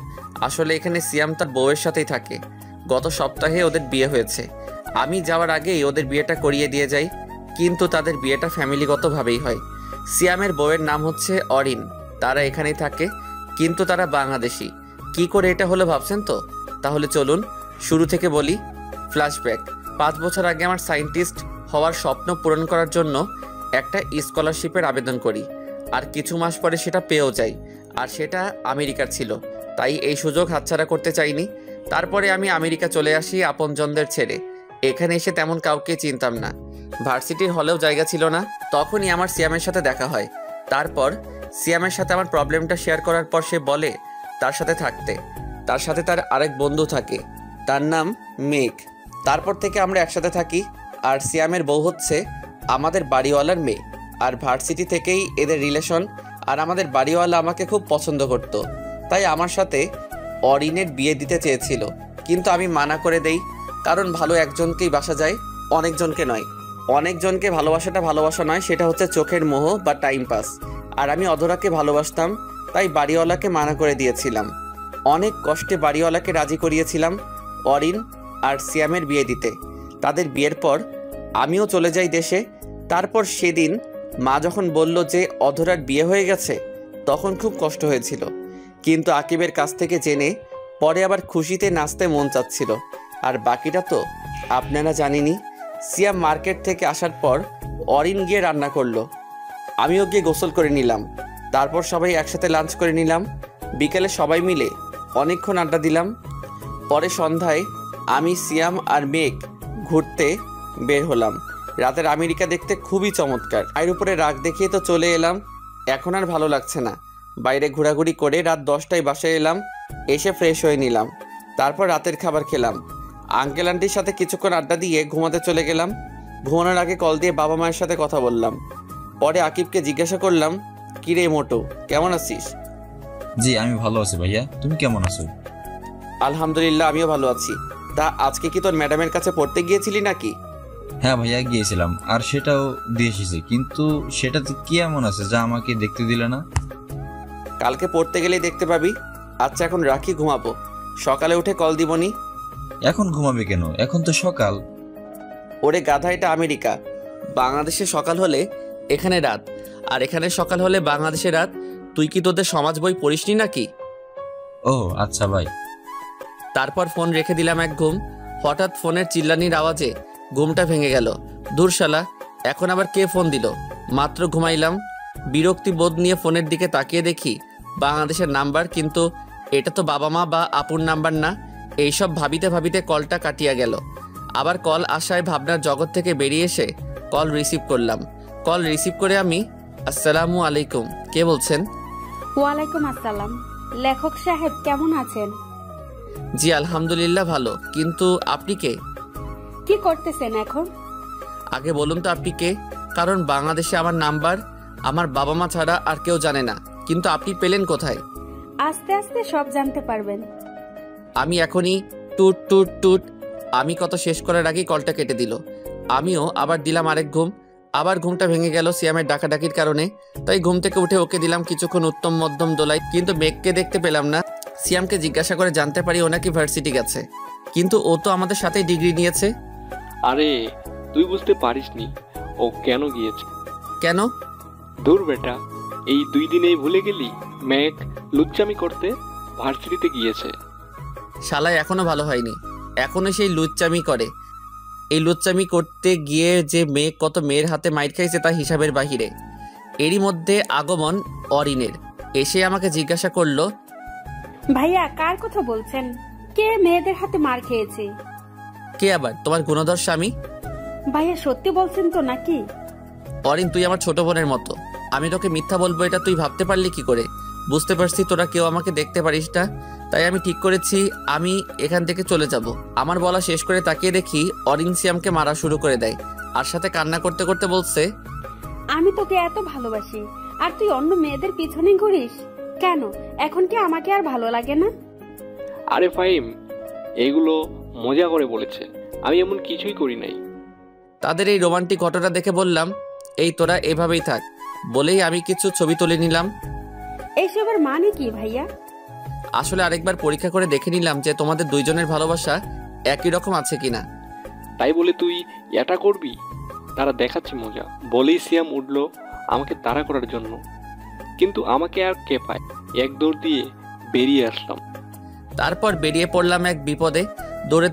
আসলে এখানে সিয়াম তার বউয়ের সাথেই থাকে। গত সপ্তাহে ওদের বিয়ে হয়েছে। আমি যাওয়ার আগেই ওদের বিয়েটা করিয়ে দিয়ে যাই, কিন্তু তাদের বিয়েটা ফ্যামিলিগতভাবেই হয়। সিয়ামের বউয়ের নাম হচ্ছে অরিন। তারা এখানেই থাকে, কিন্তু তারা বাংলাদেশি। কি করে এটা হলো ভাবছেন তো? তাহলে চলুন শুরু থেকে বলি। ফ্ল্যাশব্যাক। 5 বছর আগে আমার সায়েন্টিস্ট হওয়ার স্বপ্ন পূরণ করার জন্য একটা স্কলারশিপের আবেদন করি, আর কিছু মাস পরে সেটা পেয়েও যাই। আর সেটা আমেরিকার ছিল, তাই এই সুযোগ হাতছাড়া করতে চাইনি। তারপরে আমি আমেরিকা চলে আসি আপনজনদের ছেড়ে। এখানে এসে তেমন কাউকে চিনতাম না, ভার্সিটির হলেও জায়গা ছিল না। তখনই আমার সিয়ামের সাথে দেখা হয়। তারপর সিয়ামের সাথে আমার প্রবলেমটা শেয়ার করার পর সে বলে তার সাথে থাকতে। তার সাথে তার আরেক বন্ধু থাকে, তার নাম মেঘ। তারপর থেকে আমরা একসাথে থাকি। আর সিয়ামের বউ হচ্ছে আমাদের বাড়িওয়ালার মেয়ে। আর ভার্সিটি থেকেই এদের রিলেশন। আর আমাদের বাড়িওয়ালা আমাকে খুব পছন্দ করত, তাই আমার সাথে অরিনের বিয়ে দিতে চেয়েছিল, কিন্তু আমি মানা করে দেই। কারণ ভালো একজনকেই বাসা যায়, অনেকজনকে নয়। অনেকজনকে ভালোবাসাটা ভালোবাসা নয়, সেটা হচ্ছে চোখের মোহ বা টাইম পাস। আর আমি অধরাকে ভালোবাসতাম, তাই বাড়িওয়ালাকে মানা করে দিয়েছিলাম। অনেক কষ্টে বাড়িওয়ালাকে রাজি করিয়েছিলাম অরিন আর সিয়ামের বিয়ে দিতে। তাদের বিয়ের পর আমিও চলে যাই দেশে। তারপর সেদিন মা যখন বলল যে অধরার বিয়ে হয়ে গেছে, তখন খুব কষ্ট হয়েছিল। কিন্তু আকিবের কাছ থেকে জেনে পরে আবার খুশিতে নাচতে মন চাচ্ছিল। আর বাকিটা তো আপনারা জানেনই। সিয়াম মার্কেট থেকে আসার পর অরিন গিয়ে রান্না করলো, আমিও গিয়ে গোসল করে নিলাম। তারপর সবাই একসাথে লাঞ্চ করে নিলাম। বিকেলে সবাই মিলে অনেকক্ষণ আড্ডা দিলাম। পরে সন্ধ্যায় আমি, সিয়াম আর মেঘ ঘুরতে বের হলাম। রাতের আমেরিকা দেখতে খুবই চমৎকার। এর উপরে রাগ দেখিয়ে তো চলে এলাম। এখন আর ভালো লাগছে না। বাইরে ঘোরাঘুরি করে রাত 10টায় বাসায় এলাম। এসে ফ্রেশ হয়ে নিলাম। তারপর রাতের খাবার খেলাম। আঙ্কেল আন্টির সাথে কিছুক্ষণ আড্ডা দিয়ে ঘুমাতে চলে গেলাম। ঘুমানোর আগে কল দিয়ে বাবা মায়ের সাথে কথা বললাম। পরে আকিবকে জিজ্ঞাসা করলাম, কিরে মোটো, কেমন আছিস? জি আমি ভালো আছি ভাইয়া, তুমি কেমন আছো? আলহামদুলিল্লাহ, আমিও ভালো আছি। তা আজকে কি তোর ম্যাডামের কাছে পড়তে গিয়েছিলি নাকি? হ্যাঁ ভাইয়া গিয়েছিলাম, আর সেটাও দিয়ে এসেছি, কিন্তু সেটাতে কি এমন আছে যা আমাকে দেখতে দিলে না? কালকে পড়তে গেলেই দেখতে পাবি। আচ্ছা এখন রাখি, ঘুমাবো। সকালে উঠে কল দিবনি। এখন ঘুমাবে কেন? এখন তো সকাল। ওরে গাধা, এটা আমেরিকা। বাংলাদেশে সকাল হলে এখানে রাত, আর এখানে সকাল হলে বাংলাদেশে রাত। তুই কি তোদের সমাজ বই পড়িসনি নাকি? ও আচ্ছা ভাই। তারপর ফোন রেখে দিলাম এক ঘুম। হঠাৎ ফোনের চিল্লানির আওয়াজে ঘুমটা ভেঙে গেল। দূর শালা, এখন আবার কে ফোন দিল? মাত্র ঘুমাইলাম। বিরক্তি বোধ নিয়ে ফোনের দিকে তাকিয়ে দেখি বাংলাদেশের নাম্বার, কিন্তু এটা তো বাবা মা বা আপুর নাম্বার না। এইসব ভাবিতে ভাবিতে কলটা কাটিয়া গেল। আবার কল আসায় ভাবনার জগৎ থেকে বেরিয়ে এসে কল রিসিভ করলাম। কল রিসিভ করে আমি, আসসালামু আলাইকুম, কে বলছেন? ওয়ালাইকুম আসসালাম। লেখক সাহেব কেমন আছেন? জি আলহামদুলিল্লাহ ভালো, কিন্তু আপনি কে? কি করতেছেন এখন? আগে বলুন তো আপনি কে, কারণ বাংলাদেশে আমার নাম্বার আমার বাবা মা ছাড়া আর কেউ জানে না। কিন্তু আপনি পেলেন কোথায়? আস্তে আস্তে সব জানতে পারবেন। আমি এখনই টুট টুট টুট। আমি কত শেষ করার আগেই কলটা কেটে দিল। আমিও আবার দিলাম আরেক ঘুম। আবার ঘুমটা ভেঙে গেল সিয়ামের ডাকাডাকির কারণে। তাই ঘুম থেকে উঠে ওকে দিলাম কিছুক্ষণ উত্তম মধ্যম দোলাই, কিন্তু মেঘকে দেখতে পেলাম না। সিয়ামকে জিজ্ঞাসা করে জানতে পারি ও নাকি ভার্সিটি গেছে, কিন্তু ও তো আমাদের সাথেই ডিগ্রি নিয়েছে। আরে তুই বুঝতে পারিসনি ও কেন গিয়েছে? কেন? দূর বেটা, এই 2 দিনেই ভুলে গেলি? মেঘ লুচ্চামি করতে ভার্সিটিতে গিয়েছে। শালায় এখনো ভালো হয়নি, এখনো সেই লুচ্চামি করে। এই লুচ্চামি করতে গিয়ে যে মেয়ে কত মেয়ের হাতে মাইর খাইছে তা হিসাবের বাহিরে। এরই মধ্যে আগমন অরিনের। এসে আমাকে জিজ্ঞাসা করলো, ভাইয়া কার কথা বলছেন? কে মেয়েদের হাতে মার খেয়েছে? কে আবার? তোমার গুণধর স্বামী। ভাইয়া সত্যি বলছেন তো নাকি? অরিন, তুই আমার ছোট বোনের মতো। আমি তোকে মিথ্যা বলবো এটা তুই ভাবতে পারলি কি করে? বুঝতে পারছি তোরা কেউ আমাকে দেখতে পারিস না, তাই আমি ঠিক করেছি আমি এখান থেকে চলে যাব। আমার বলা শেষ করে তাকিয়ে দেখি অরিন সিয়ামকে মারা শুরু করে দেয়, আর সাথে কান্না করতে করতে বলছে, আমি তোকে এত ভালোবাসি আর তুই অন্য মেয়েদের পিছনে ঘুরিস কেন? এখন কি আমাকে আর ভালো লাগে না? আরে ফাহিম, এগুলো মজা করে বলেছে, আমি এমন কিছুই করি নাই। তাদের এই রোমান্টিক ঘটনা দেখে বললাম, এই তোরা এভাবেই থাক, বলেই আমি কিছু ছবি তুলে নিলাম। এইসবের মানে কি ভাইয়া? আসলে আরেকবার পরীক্ষা করে দেখে নিলাম যে তোমাদের দুইজনের ভালোবাসা একই রকম আছে কিনা। তাই বলে তুই এটা করবি? তারা দেখাচ্ছে মজা বলেই সিয়াম উঠলো আমাকে তাড়া করার জন্য, কিন্তু আমাকে আর কে পায়? এক দৌড় দিয়ে বেরিয়ে আসলাম। তারপর বেরিয়ে পড়লাম এক বিপদে। দৌড়ে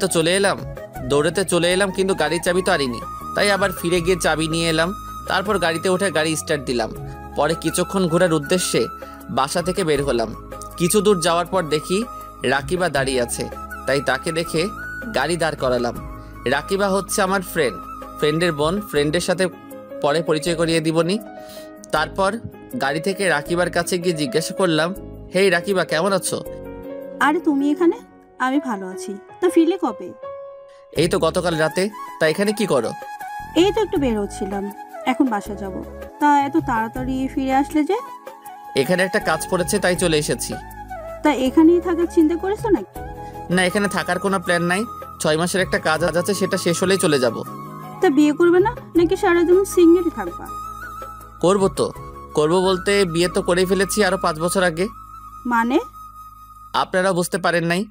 চলে এলাম কিন্তু গাড়ির চাবি তো আনিনি, তাই আবার ফিরে গিয়ে চাবি নিয়ে এলাম। তারপর গাড়িতে উঠে গাড়ি স্টার্ট দিলাম। পরে কিছুক্ষণ ঘোরার উদ্দেশ্যে বাসা থেকে বের হলাম। কিছু দূর যাওয়ার পর দেখি রাকিবা দাঁড়িয়ে আছে, তাই তাকে দেখে গাড়ি দাঁড় করালাম। রাকিবা হচ্ছে আমার ফ্রেন্ডের বোন। ফ্রেন্ডের সাথে পরে পরিচয় করিয়ে দিবনি। তারপর গাড়ি থেকে রাকিবার কাছে গিয়ে জিজ্ঞাসা করলাম, হেই রাকিবা, কেমন আছো? আরে তুমি এখানে? আমি ভালো আছি। তা ফিরলে কবে? এই তো গতকাল রাতে। তা এখানে কি করো? এই তো একটু বের হচ্ছিলাম, এখন বাসা যাব। তা এত তাড়াতাড়ি ফিরে আসলে যে? এখানে একটা কাজ পড়েছে তাই চলে এসেছি। তা এখানেই থাকার চিন্তা করেছো নাকি? না, এখানে থাকার কোনো প্ল্যান নাই। 6 মাসের একটা কাজ আছে, সেটা শেষ হলেই চলে যাব। তা বিয়ে করবে না নাকি সারা জীবন সিঙ্গেলই থাকবা? করবো বলতে বিয়ে তো করেই ফেলেছি আরো 5 বছর আগে। মানে? আপনারা বুঝতে পারেন নাই,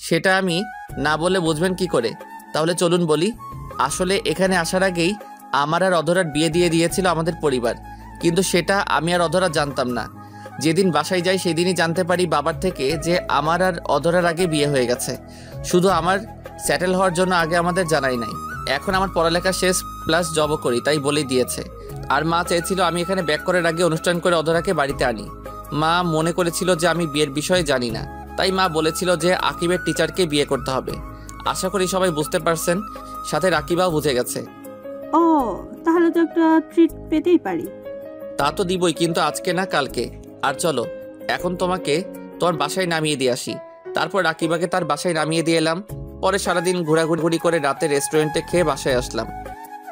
সেটা আমি না বলে বুঝবেন কি করে? তাহলে চলুন বলি। আসলে এখানে আসার আগেই আমার আর অধরার বিয়ে দিয়ে দিয়েছিল আমাদের পরিবার, কিন্তু সেটা আমি আর অধরা জানতাম না। যেদিন বাসায় যাই সেদিনই জানতে পারি বাবার থেকে যে আমার আর অধরার আগে বিয়ে হয়ে গেছে। শুধু আমার সেটেল হওয়ার জন্য আগে আমাদের জানাই নাই। এখন আমার পড়ালেখা শেষ প্লাস জবও করি, তাই বলেই দিয়েছে। আর মা চেয়েছিল আমি এখানে ব্যাক করার আগে অনুষ্ঠান করে অধরাকে বাড়িতে আনি। মা মনে করেছিল যে আমি বিয়ের বিষয়ে জানি না, তাই মা বলেছিল যে আকিবের টিচারকে বিয়ে করতে হবে। আশা করি সবাই বুঝতে পারছেন, সাথে রাকিবাও বুঝে গেছে। ও, তাহলে তো একটা ট্রিট পেতেই পারি। তা তো দিবই, কিন্তু আজকে না কালকে। আর চলো এখন তোমাকে তোমার বাসায় নামিয়ে দিয়ে আসি। তারপর রাকিবাকে তার বাসায় নামিয়ে দিয়ে এলাম। পরে সারাদিন ঘোরাঘুরি করে রাতে রেস্টুরেন্টে খেয়ে বাসায় আসলাম।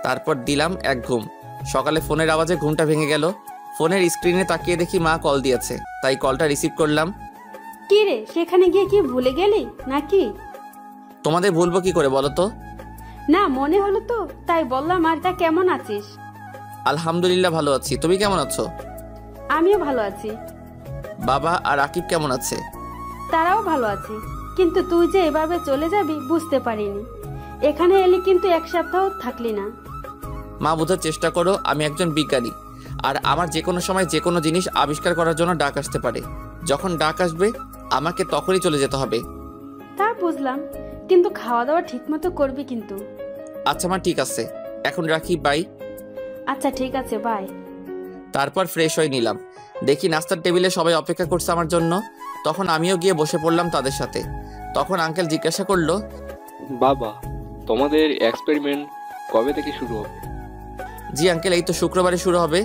তারপর দিলাম এক ঘুম। সকালে ফোনের আওয়াজে ঘুমটা ভেঙে গেল। ফোনের স্ক্রিনে তাকিয়ে দেখি মা কল দিয়েছে, তাই কলটা রিসিভ করলাম। কি রে, সেখানে গিয়ে কি ভুলে গেলি নাকি? তোমাদের ভুলবো কি করে বলো তো? না, মনে হলো তো তাই বললাম। আর তা কেমন আছিস? আলহামদুলিল্লাহ ভালো আছি, তুমি কেমন আছো? আমিও ভালো আছি। বাবা আর আকিব কেমন আছে? তারাও ভালো আছে, কিন্তু তুই যে এভাবে চলে যাবি বুঝতে পারিনি। এখানে এলি কিন্তু 1 সপ্তাহ থাকলি না। মা, বোঝার চেষ্টা করো আমি একজন বিজ্ঞানী, আর আমার যে কোনো সময় যে কোনো জিনিস আবিষ্কার করার জন্য ডাক আসতে পারে। যখন ডাক আসবে আমাকে তখনই চলে যেতে হবে। তা বুঝলাম, কিন্তু খাওয়া দাওয়া ঠিক মতো করবি কিন্তু। আচ্ছা মা, ঠিক আছে, এখন রাখি, বাই। আচ্ছা ঠিক আছে, বাই। তারপর ফ্রেশ হয়ে নিলাম। দেখি নাস্তার টেবিলে সবাই অপেক্ষা করছে আমার জন্য। তখন আমিও গিয়ে বসে পড়লাম তাদের সাথে। তখন আঙ্কেল জিজ্ঞাসা করলো, বাবা, তোমাদের এক্সপেরিমেন্ট কবে থেকে শুরু হবে? জি আঙ্কেল, এই তো শুক্রবারে শুরু হবে।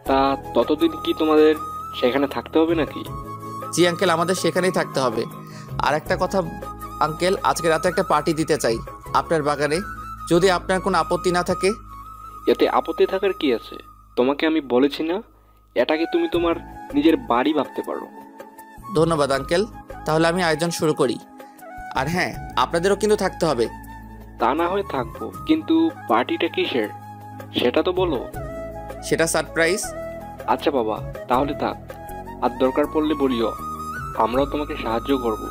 তা ততদিন কি তোমাদের সেখানে থাকতে হবে নাকি? জি আঙ্কেল, আমাদের সেখানেই থাকতে হবে। আর একটা কথা আঙ্কেল, আজকে রাতে একটা পার্টি দিতে চাই আপনার বাগানে, যদি আপনার কোনো আপত্তি না থাকে। এতে আপত্তি থাকার কি আছে? তোমাকে আমি বলেছি না, এটাকে তুমি তোমার নিজের বাড়ি ভাবতে পারো। ধন্যবাদ আঙ্কেল, তাহলে আমি আয়োজন শুরু করি। আর হ্যাঁ, আপনাদেরও কিন্তু থাকতে হবে। তা না হয় থাকবো, কিন্তু পার্টিটা কিসের সেটা তো বলো। সেটা সারপ্রাইজ। আচ্ছা বাবা, তাহলে থাক। আর দরকার পড়লে বলিও, আমরাও তোমাকে সাহায্য করব।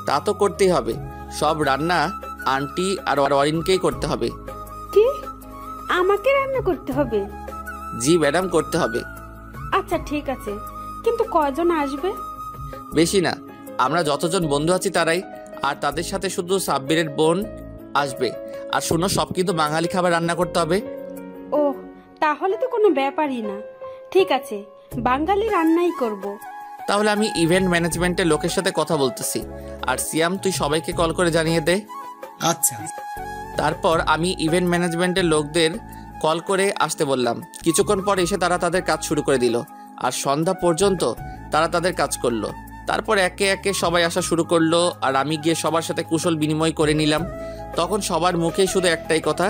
তা তো করতেই হবে, সব রান্না আন্টি আর অরিনকেই করতে হবে। কি, আমাকে রান্না করতে হবে? জি ম্যাডাম, করতে হবে। আচ্ছা ঠিক আছে, কিন্তু কয়জন আসবে? বেশি না, আমরা যতজন বন্ধু আছি তারাই, আর তাদের সাথে শুধু সাব্বিরের বোন আসবে। আর শুনো, সব কিন্তু বাঙালি খাবার রান্না করতে হবে। ও, তাহলে তো কোনো ব্যাপারই না। ঠিক আছে, বাঙালি রান্নাই করব। তাহলে আমি ইভেন্ট ম্যানেজমেন্টের লোকের সাথে কথা বলতেছি। আর সিয়াম, তুই সবাইকে কল করে জানিয়ে দে। আচ্ছা। তারপর আমি ইভেন্ট ম্যানেজমেন্টের লোকদের কল করে আসতে বললাম। কিছুক্ষণ পর এসে তারা তাদের কাজ শুরু করে দিল, আর সন্ধ্যা পর্যন্ত তারা তাদের কাজ করলো। তারপর একে একে সবাই আসা শুরু করলো, আর আমি গিয়ে সবার সাথে কুশল বিনিময় করে নিলাম। তখন সবার মুখেই শুধু একটাই কথা,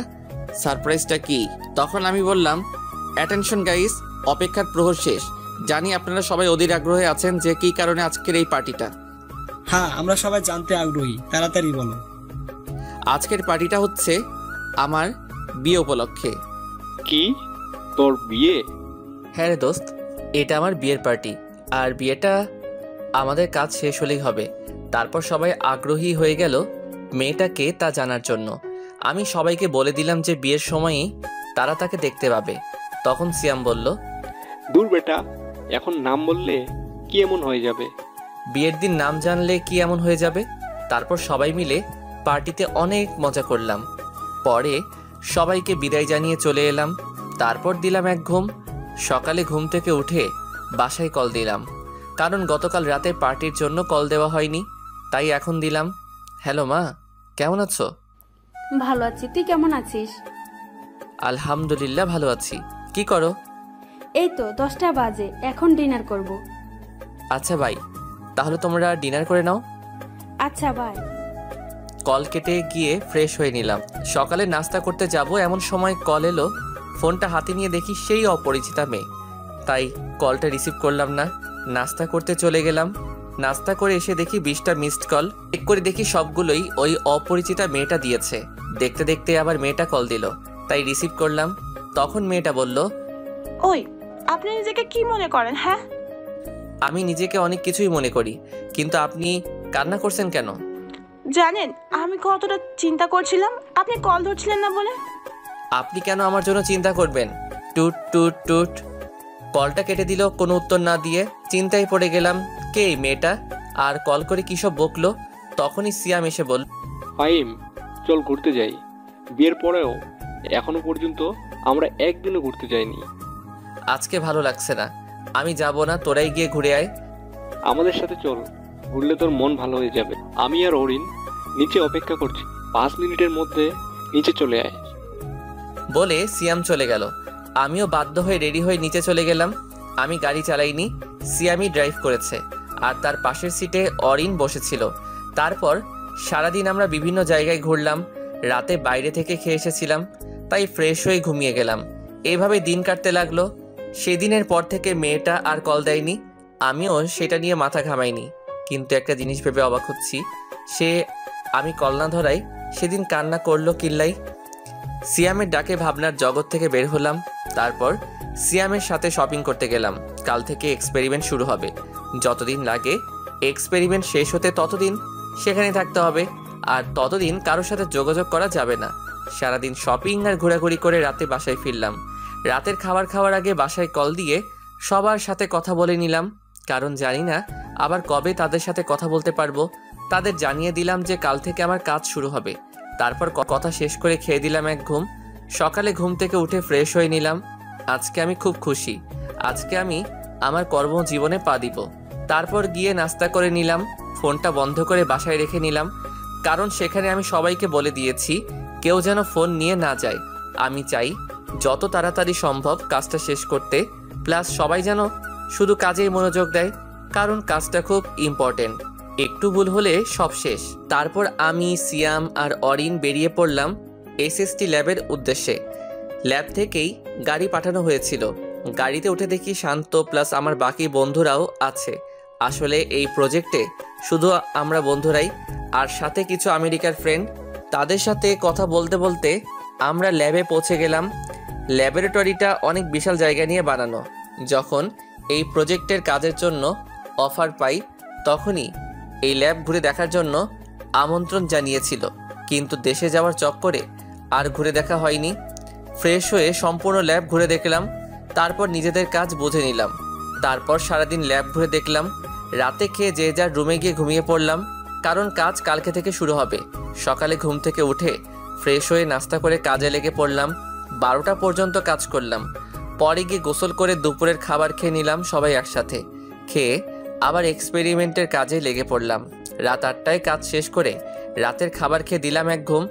সারপ্রাইজটা কি? তখন আমি বললাম, অ্যাটেনশন গাইস, অপেক্ষার প্রহর শেষ। জানি আপনারা সবাই অধীর আগ্রহে আছেন যে কী কারণে আজকের এই পার্টিটা। হ্যাঁ, আমরা সবাই জানতে আগ্রহী, তাড়াতাড়ি বলো। আজকের পার্টিটা হচ্ছে আমার বিয়ে উপলক্ষে। কি, তোর বিয়ে? হ্যাঁ রে দোস্ত, এটা আমার বিয়ের পার্টি। আর বিয়েটা আমাদের কাজ শেষ হলেই হবে। তারপর সবাই আগ্রহী হয়ে গেল মেয়েটাকে তা জানার জন্য। আমি সবাইকে বলে দিলাম যে বিয়ের সময়ই তারা তাকে দেখতে পাবে। তখন সিয়াম বলল, দূর বেটা, এখন নাম বললে কি এমন হয়ে যাবে? বিয়ের দিন নাম জানলে কি এমন হয়ে যাবে? তারপর সবাই মিলে পার্টিতে অনেক মজা করলাম। পরে সবাইকে বিদায় জানিয়ে চলে এলাম। তারপর দিলাম এক ঘুম। সকালে ঘুম থেকে উঠে বাসায় কল দিলাম, কারণ গতকাল রাতে পার্টির জন্য কল দেওয়া হয়নি, তাই এখন দিলাম। হ্যালো মা, কেমন আছো? ভালো আছি, তুই কেমন আছিস? আলহামদুলিল্লাহ ভালো আছি। কি করো? এই তো 10টা বাজে, এখন ডিনার করব। আচ্ছা ভাই, তাহলে তোমরা ডিনার করে নাও। আচ্ছা বাই। কল কেটে গিয়ে ফ্রেশ হয়ে নিলাম। সকালে নাস্তা করতে যাব এমন সময় কল এলো। ফোনটা হাতে নিয়ে দেখি সেই অপরিচিতা মেয়ে, তাই কলটা রিসিভ করলাম না। নাস্তা করতে চলে গেলাম। নাস্তা করে এসে দেখি 20টা মিসড কল। চেক করে দেখি সবগুলোই ওই অপরিচিতা মেয়েটা দিয়েছে। দেখতে দেখতে আবার মেয়েটা কল দিল, তাই রিসিভ করলাম। তখন মেয়েটা বলল, ওই, আপনি নিজেকে কি মনে করেন? হ্যাঁ, আমি নিজেকে অনেক কিছুই মনে করি, কিন্তু আপনি কান্না করছেন কেন? জানেন আমি কতটা চিন্তা করছিলাম, আপনি কল ধরছিলেন না বলে। আপনি কেন আমার জন্য চিন্তা করবেন? টুট টুট টুট। কলটা কেটে দিল কোনো উত্তর না দিয়ে। চিন্তায় পড়ে গেলাম, কে এই মেয়েটা আর কল করে কী সব বকলো। তখনই সিয়াম এসে বলল, ফাইম, চল ঘুরতে যাই। বিয়ের পরেও এখনো পর্যন্ত আমরা একদিনও ঘুরতে যাইনি। আজকে ভালো লাগছে না, আমি যাব না, তোরাই গিয়ে ঘুরে আয়। আমাদের সাথে চল, ঘুরলে তোর মন ভালো হয়ে যাবে। আমি আর অরিন নিচে অপেক্ষা করছি, 5 মিনিটের মধ্যে নিচে চলে আয়। বলে সিয়াম চলে গেল। আমিও বাধ্য হয়ে রেডি হয়ে নিচে চলে গেলাম। আমি গাড়ি চালাইনি, সিয়ামই ড্রাইভ করেছে, আর তার পাশের সিটে অরিন বসেছিল। তারপর সারাদিন আমরা বিভিন্ন জায়গায় ঘুরলাম। রাতে বাইরে থেকে খেয়ে এসেছিলাম, তাই ফ্রেশ হয়ে ঘুমিয়ে গেলাম। এভাবে দিন কাটতে লাগলো। সেদিনের পর থেকে মেয়েটা আর কল দেয়নি, আমিও সেটা নিয়ে মাথা ঘামাইনি। কিন্তু একটা জিনিস ভেবে অবাক হচ্ছি, সে আমি কল না ধরাই সেদিন কান্না করলো কিল্লাই। সিয়ামের ডাকে ভাবনার জগৎ থেকে বের হলাম। তারপর সিয়ামের সাথে শপিং করতে গেলাম। কাল থেকে এক্সপেরিমেন্ট শুরু হবে, যতদিন লাগে এক্সপেরিমেন্ট শেষ হতে ততদিন সেখানে থাকতে হবে, আর ততদিন কারোর সাথে যোগাযোগ করা যাবে না। সারাদিন শপিং আর ঘোরাঘুরি করে রাতে বাসায় ফিরলাম। রাতের খাবার খাওয়ার আগে বাসায় কল দিয়ে সবার সাথে কথা বলে নিলাম, কারণ জানি না আবার কবে তাদের সাথে কথা বলতে পারবো। তাদের জানিয়ে দিলাম যে কাল থেকে আমার কাজ শুরু হবে, তারপর কথা শেষ করে খেয়ে দিলাম এক ঘুম। সকালে ঘুম থেকে উঠে ফ্রেশ হয়ে নিলাম। আজকে আমি খুব খুশি। আজকে আমি আমার কর্মজীবনে পা দিব। তারপর গিয়ে নাস্তা করে নিলাম। ফোনটা বন্ধ করে বাসায় রেখে নিলাম, কারণ সেখানে আমি সবাইকে বলে দিয়েছি কেউ যেন ফোন নিয়ে না যায়। আমি চাই যত তাড়াতাড়ি সম্ভব কাজটা শেষ করতে, প্লাস সবাই যেন শুধু কাজেই মনোযোগ দেয়, কারণ কাজটা খুব ইম্পর্টেন্ট। একটু ভুল হলে সব শেষ। তারপর আমি, সিয়াম আর অরিন বেরিয়ে পড়লাম এসএসটি ল্যাবের উদ্দেশ্যে। ল্যাব থেকেই গাড়ি পাঠানো হয়েছিল। গাড়িতে উঠে দেখি শান্ত প্লাস আমার বাকি বন্ধুরাও আছে। আসলে এই প্রজেক্টে শুধু আমরা বন্ধুরাই, আর সাথে কিছু আমেরিকার ফ্রেন্ড। তাদের সাথে কথা বলতে বলতে আমরা ল্যাবে পৌঁছে গেলাম। ল্যাবরেটরিটা অনেক বিশাল জায়গা নিয়ে বানানো। যখন এই প্রজেক্টের কাজের জন্য অফার পাই তখনই এই ল্যাব ঘুরে দেখার জন্য আমন্ত্রণ জানিয়েছিল, কিন্তু দেশে যাওয়ার চক্করে আর ঘুরে দেখা হয়নি। ফ্রেশ হয়ে সম্পূর্ণ ল্যাব ঘুরে দেখলাম, তারপর নিজেদের কাজ বুঝে নিলাম। তারপর সারাদিন ল্যাব ঘুরে দেখলাম। রাতে খেয়ে যে যার রুমে গিয়ে ঘুমিয়ে পড়লাম, কারণ কাজ কালকে থেকে শুরু হবে। সকালে ঘুম থেকে উঠে ফ্রেশ হয়ে নাস্তা করে কাজে লেগে পড়লাম। 12টা পর্যন্ত কাজ করলাম। পরে গিয়ে গোসল করে দুপুরের খাবার খেয়ে নিলাম সবাই একসাথে। খেয়ে আবার এক্সপেরিমেন্টের কাজে লেগে পড়লাম। রাত 8টায় কাজ শেষ করে রাতের খাবার খেয়ে দিলাম এক ঘুম।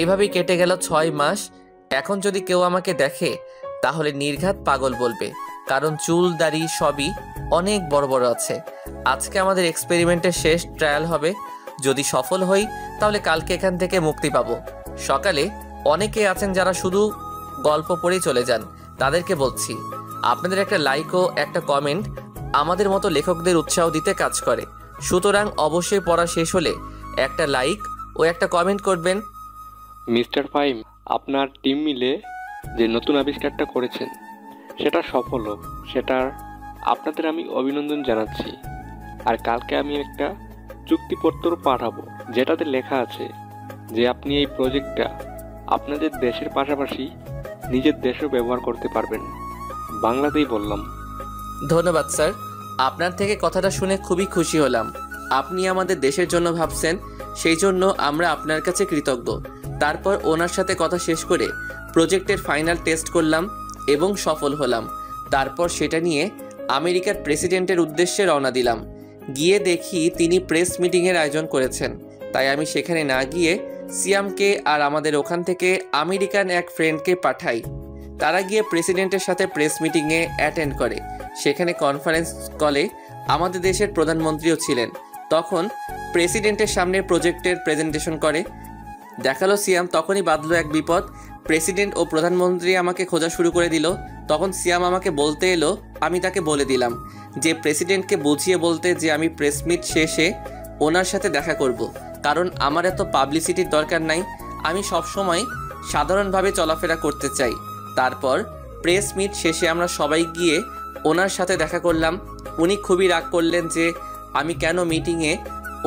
এভাবেই কেটে গেল 6 মাস। এখন যদি কেউ আমাকে দেখে তাহলে নির্ঘাত পাগল বলবে, কারণ চুল দাড়ি সবই অনেক বড় বড় আছে। আজকে আমাদের এক্সপেরিমেন্টের শেষ ট্রায়াল হবে। যদি সফল হই তাহলে কালকে এখান থেকে মুক্তি পাবো। সকালে অনেকে আছেন যারা শুধু গল্প পড়েই চলে যান। তাদেরকে বলছি, আপনাদের একটা লাইক ও একটা কমেন্ট আমাদের মতো লেখকদের উৎসাহ দিতে কাজ করে। সুতরাং অবশ্যই পড়া শেষ হলে একটা লাইক ও একটা কমেন্ট করবেন। মিস্টার ফাইম, আপনার টিম মিলে যে নতুন আবিষ্কারটা করেছেন সেটা সফল হোক, সেটার আপনাদের আমি অভিনন্দন জানাচ্ছি। আর কালকে আমি একটা চুক্তিপত্র পাঠাবো, যেটাতে লেখা আছে যে আপনি এই প্রজেক্টটা আপনাদের দেশের পাশাপাশি নিজের দেশেও ব্যবহার করতে পারবেন। বাংলাতেই বললাম। ধন্যবাদ স্যার, আপনার থেকে কথাটা শুনে খুবই খুশি হলাম। আপনি আমাদের দেশের জন্য ভাবছেন, সেই জন্য আমরা আপনার কাছে কৃতজ্ঞ। তারপর ওনার সাথে কথা শেষ করে প্রজেক্টের ফাইনাল টেস্ট করলাম এবং সফল হলাম। তারপর সেটা নিয়ে আমেরিকার প্রেসিডেন্টের উদ্দেশ্যে রওনা দিলাম। গিয়ে দেখি তিনি প্রেস মিটিংয়ের আয়োজন করেছেন, তাই আমি সেখানে না গিয়ে সিয়ামকে আর আমাদের ওখান থেকে আমেরিকান এক ফ্রেন্ডকে পাঠাই। তারা গিয়ে প্রেসিডেন্টের সাথে প্রেস মিটিংয়ে অ্যাটেন্ড করে। সেখানে কনফারেন্স কলে আমাদের দেশের প্রধানমন্ত্রীও ছিলেন। তখন প্রেসিডেন্টের সামনে প্রজেক্টের প্রেজেন্টেশন করে দেখালো সিয়াম। তখনই বাঁধলো এক বিপদ। প্রেসিডেন্ট ও প্রধানমন্ত্রী আমাকে খোঁজা শুরু করে দিল। তখন সিয়াম আমাকে বলতে এলো, আমি তাকে বলে দিলাম যে প্রেসিডেন্টকে বুঝিয়ে বলতে যে আমি প্রেস মিট শেষে ওনার সাথে দেখা করব, কারণ আমার এত পাবলিসিটির দরকার নাই। আমি সবসময় সাধারণভাবে চলাফেরা করতে চাই। তারপর প্রেস মিট শেষে আমরা সবাই গিয়ে ওনার সাথে দেখা করলাম। উনি খুবই রাগ করলেন যে আমি কেন মিটিংয়ে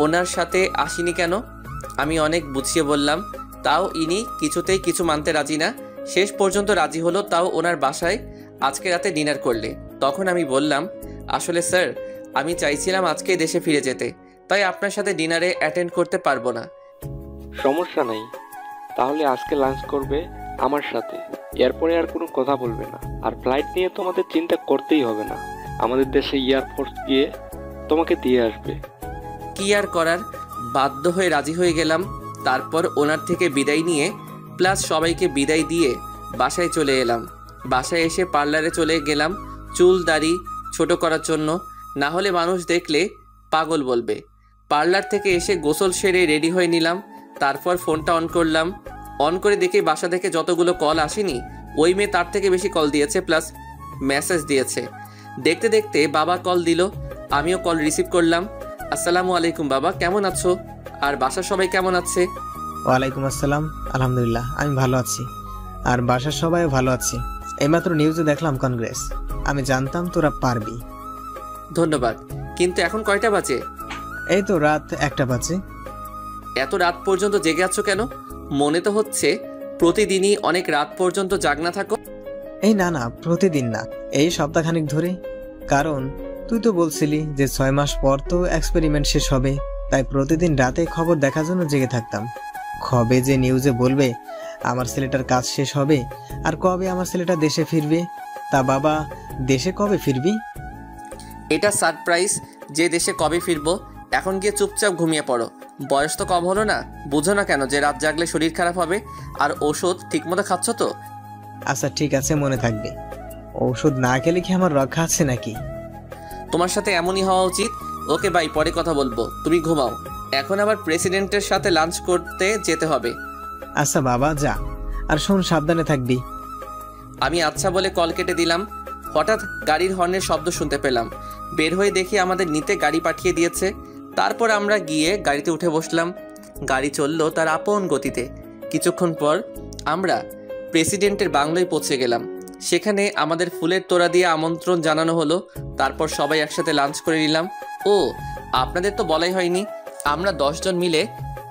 ওনার সাথে আসিনি কেন। আমি অনেক বুঝিয়ে বললাম, তাও ইনি কিছুতেই কিছু মানতে রাজি না। শেষ পর্যন্ত রাজি হলো, তাও ওনার বাসায় আজকে রাতে ডিনার করলে। তখন আমি বললাম, আসলে স্যার আমি চাইছিলাম আজকে দেশে ফিরে যেতে, তাই আপনার সাথে ডিনারে অ্যাটেন্ড করতে পারবো না। সমস্যা নাই, তাহলে আজকে লাঞ্চ করবে আমার সাথে, এরপরে আর কোনো কথা বলবে না। আর ফ্লাইট নিয়ে তোমাদের চিন্তা করতেই হবে না, আমাদের দেশে এয়ারফোর্স গিয়ে তোমাকে দিয়ে আসবে। কি আর করার, বাধ্য হয়ে রাজি হয়ে গেলাম। তারপর ওনার থেকে বিদায় নিয়ে প্লাস সবাইকে বিদায় দিয়ে বাসায় চলে এলাম। বাসায় এসে পার্লারে চলে গেলাম চুল দাড়ি ছোট করার জন্য, না হলে মানুষ দেখলে পাগল বলবে। পার্লার থেকে এসে গোসল সেরে রেডি হয়ে নিলাম। তারপর ফোনটা অন করলাম। অন করে দেখে বাসা থেকে যতগুলো কল আসেনি ওই মেয়ে তার থেকে বেশি কল দিয়েছে, প্লাস মেসেজ দিয়েছে। দেখতে দেখতে বাবা কল দিল, আমিও কল রিসিভ করলাম। আসসালামু আলাইকুম বাবা, কেমন আছো? আর বাসার সবাই কেমন আছে? ওয়ালাইকুম আসসালাম, আলহামদুলিল্লাহ আমি ভালো আছি, আর বাসার সবাই ভালো আছে। এইমাত্র নিউজে দেখলাম কংগ্রেস। আমি জানতাম তোরা পারবি। ধন্যবাদ, কিন্তু এখন কয়টা বাজে? এই তো রাত 1টা বাজে। এত রাত পর্যন্ত জেগে আছো কেন? মনে তো হচ্ছে প্রতিদিনই অনেক রাত পর্যন্ত জাগনা থাকো। এই না না, প্রতিদিন না, এই সপ্তাহখানিক ধরে। কারণ তুই তো বলছিলি যে 6 মাস পর তো এক্সপেরিমেন্ট শেষ হবে, তাই প্রতিদিন রাতে খবর দেখার জন্য জেগে থাকতাম। কবে যে নিউজে বলবে আমার ছেলেটার কাজ শেষ হবে আর কবে আমার ছেলেটা দেশে ফিরবে। তা বাবা, দেশে কবে ফিরবি? এটা সারপ্রাইজ যে দেশে কবে ফিরবো। এখন গিয়ে চুপচাপ ঘুমিয়ে পড়ো। বয়স তো কম হলো না, বুঝো না কেন যে রাত জাগলে শরীর খারাপ হবে? আর ওষুধ ঠিকমতো খাচ্ছ তো? আচ্ছা ঠিক আছে, মনে থাকবে। ঔষধ না খেলে কি আমার রক্ষা আছে নাকি? তোমার সাথে এমনই হওয়া উচিত। ওকে বাই, পরে কথা বলবো, তুমি ঘুমাও। এখন আবার প্রেসিডেন্টের সাথে লাঞ্চ করতে যেতে হবে। আচ্ছা বাবা, যা। আর শোন, সাবধানে থাকবি। আমি আচ্ছা বলে কল কেটে দিলাম। হঠাৎ গাড়ির হর্নের শব্দ শুনতে পেলাম। বের হয়ে দেখি আমাদের নিতে গাড়ি পাঠিয়ে দিয়েছে। তারপর আমরা গিয়ে গাড়িতে উঠে বসলাম। গাড়ি চললো তার আপন গতিতে। কিছুক্ষণ পর আমরা প্রেসিডেন্টের বাংলোয় পৌঁছে গেলাম। সেখানে আমাদের ফুলের তোড়া দিয়ে আমন্ত্রণ জানানো হলো। তারপর সবাই একসাথে লাঞ্চ করে নিলাম। ও আপনাদের তো বলাই হয়নি, আমরা 10 জন মিলে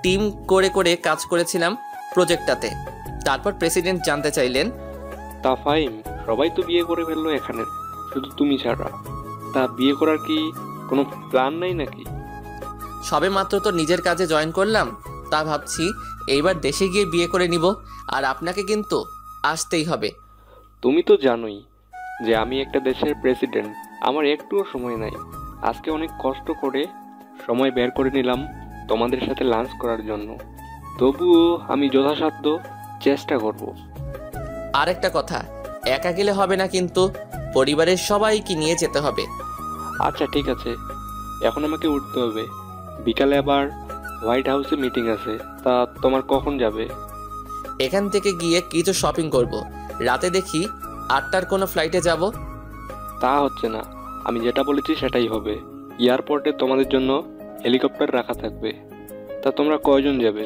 টিম করে করে কাজ করেছিলাম প্রজেক্টটাতে। তারপর প্রেসিডেন্ট জানতে চাইলেন, তা ফাহিম, সবাই তো বিয়ে করে ফেললো এখানে, শুধু তুমি ছাড়া। তা বিয়ে করার কি কোনো প্ল্যান নাই নাকি? সবে মাত্র তো নিজের কাজে জয়েন করলাম, তা ভাবছি এইবার দেশে গিয়ে বিয়ে করে নিব। আর আপনাকে কিন্তু আসতেই হবে। তুমি তো জানোই যে আমি একটা দেশের প্রেসিডেন্ট, আমার একটুও সময় নাই। আজকে অনেক কষ্ট করে সময় বের করে নিলাম তোমাদের সাথে লাঞ্চ করার জন্য। তবুও আমি যথাসাধ্য চেষ্টা করব। আরেকটা কথা, একা গেলে হবে না, কিন্তু পরিবারের সবাইকে নিয়ে যেতে হবে। আচ্ছা ঠিক আছে, এখন আমাকে উঠতে হবে। বিকালে আবার হোয়াইট হাউসে মিটিং আছে। তা তোমার কখন যাবে? এখান থেকে গিয়ে কিছু শপিং করব। রাতে দেখি 8টার কোনো ফ্লাইটে যাব। তা হচ্ছে না, আমি যেটা বলেছি সেটাই হবে। এয়ারপোর্টে তোমাদের জন্য হেলিকপ্টার রাখা থাকবে। তা তোমরা কয়জন যাবে?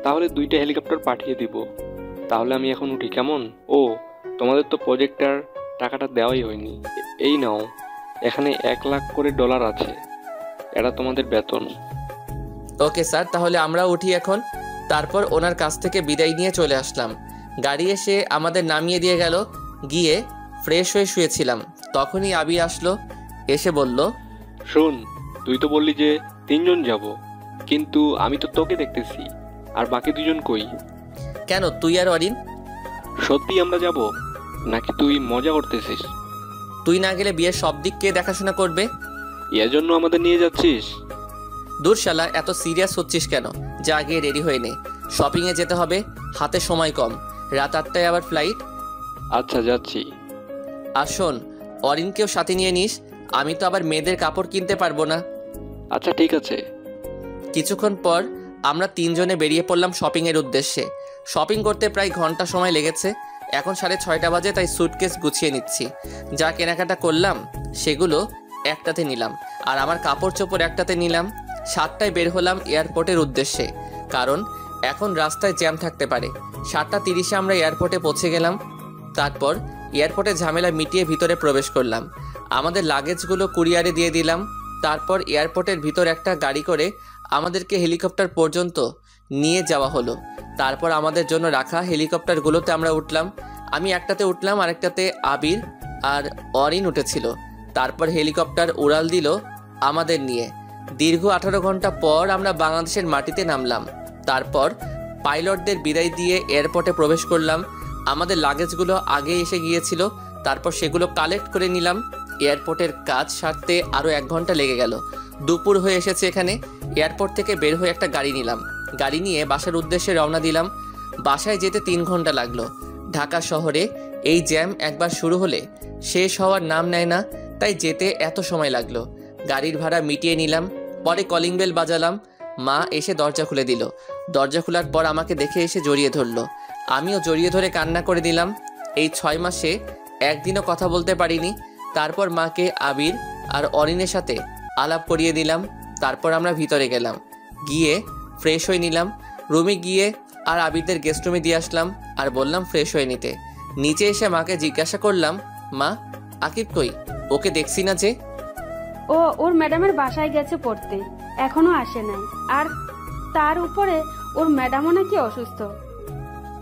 তাহলে 2টা হেলিকপ্টার পাঠিয়ে দিব। তাহলে আমি এখন উঠি, কেমন? ও তোমাদের তো প্রজেক্টটার টাকাটা দেওয়াই হয়নি। এই নাও, এখানে $1 লাখ করে আছে। এটা তোমাদের বেতন। ওকে স্যার, তাহলে আমরা উঠি এখন। তারপর ওনার কাছ থেকে বিদায় নিয়ে চলে আসলাম। গাড়ি এসে আমাদের নামিয়ে দিয়ে গেল। গিয়ে ফ্রেশ হয়ে শুয়েছিলাম, তখনই আবি আসলো। এসে বলল, শোন, তুই তো বললি যে 3 জন যাব, কিন্তু আমি তো তোকে দেখতেছি। আর বাকি 2 জন কই? কেন, তুই আর অরিন? সত্যি আমরা যাব নাকি তুই মজা করতেছিস? তুই না গেলে বিয়ের সব দিক কে দেখাশোনা করবে? এর জন্য আমাদের নিয়ে যাচ্ছিস? দূর শালা, এত সিরিয়াস হচ্ছিস কেন? যা গিয়ে রেডি হয়ে নে, শপিংয়ে যেতে হবে, হাতে সময় কম। রাত 8টায় আবার ফ্লাইট। আচ্ছা যাচ্ছি। আর শোন, অরিনকেও সাথে নিয়ে নিস, আমি তো আবার মেয়েদের কাপড় কিনতে পারবো না। আচ্ছা ঠিক আছে। কিছুক্ষণ পর আমরা 3 জনে বেরিয়ে পড়লাম শপিংয়ের উদ্দেশ্যে। শপিং করতে প্রায় ঘন্টা সময় লেগেছে। এখন 6:30 বাজে, তাই সুটকেস গুছিয়ে নিচ্ছি। যা কেনাকাটা করলাম সেগুলো একটাতে নিলাম, আর আমার কাপড় চোপড় একটাতে নিলাম। 7টায় বের হলাম এয়ারপোর্টের উদ্দেশ্যে, কারণ এখন রাস্তায় জ্যাম থাকতে পারে। 7:30-এ আমরা এয়ারপোর্টে পৌঁছে গেলাম। তারপর এয়ারপোর্টে ঝামেলা মিটিয়ে ভিতরে প্রবেশ করলাম। আমাদের লাগেজগুলো কুরিয়ারে দিয়ে দিলাম। তারপর এয়ারপোর্টের ভিতর একটা গাড়ি করে আমাদেরকে হেলিকপ্টার পর্যন্ত নিয়ে যাওয়া হলো। তারপর আমাদের জন্য রাখা হেলিকপ্টারগুলোতে আমরা উঠলাম। আমি একটাতে উঠলাম, আরেকটাতে আবির আর অরিন উঠেছিল। তারপর হেলিকপ্টার উড়াল দিল আমাদের নিয়ে। দীর্ঘ 18 ঘন্টা পর আমরা বাংলাদেশের মাটিতে নামলাম। তারপর পাইলটদের বিদায় দিয়ে এয়ারপোর্টে প্রবেশ করলাম। আমাদের লাগেজগুলো আগে এসে গিয়েছিল, তারপর সেগুলো কালেক্ট করে নিলাম। এয়ারপোর্টের কাজ সারতে আরও 1 ঘন্টা লেগে গেল। দুপুর হয়ে এসেছে এখানে। এয়ারপোর্ট থেকে বের হয়ে একটা গাড়ি নিলাম। গাড়ি নিয়ে বাসার উদ্দেশ্যে রওনা দিলাম। বাসায় যেতে 3 ঘন্টা লাগলো। ঢাকা শহরে এই জ্যাম একবার শুরু হলে শেষ হওয়ার নাম নেয় না, তাই যেতে এত সময় লাগলো। গাড়ির ভাড়া মিটিয়ে নিলাম। পরে কলিং বেল বাজালাম। মা এসে দরজা খুলে দিল। দরজা খোলার পর আমাকে দেখে এসে জড়িয়ে ধরলো। আমিও জড়িয়ে ধরে কান্না করে দিলাম। এই 6 মাসে একদিনও কথা বলতে পারিনি। তারপর মাকে আবির আর অরিনের সাথে আলাপ করিয়ে দিলাম। তারপর আমরা ভিতরে গেলাম, গিয়ে ফ্রেশ হয়ে নিলাম। রুমে গিয়ে আর আবিরদের গেস্ট রুমে দিয়ে আসলাম আর বললাম ফ্রেশ হয়ে নিতে। নিচে এসে মাকে জিজ্ঞাসা করলাম, মা আকিব কই? ওকে দেখছি না যে। ও ওর ম্যাডামের বাসায় গেছে পড়তে, এখনো আসে নাই। আর তার উপরে ওর ম্যাডামও নাকি অসুস্থ।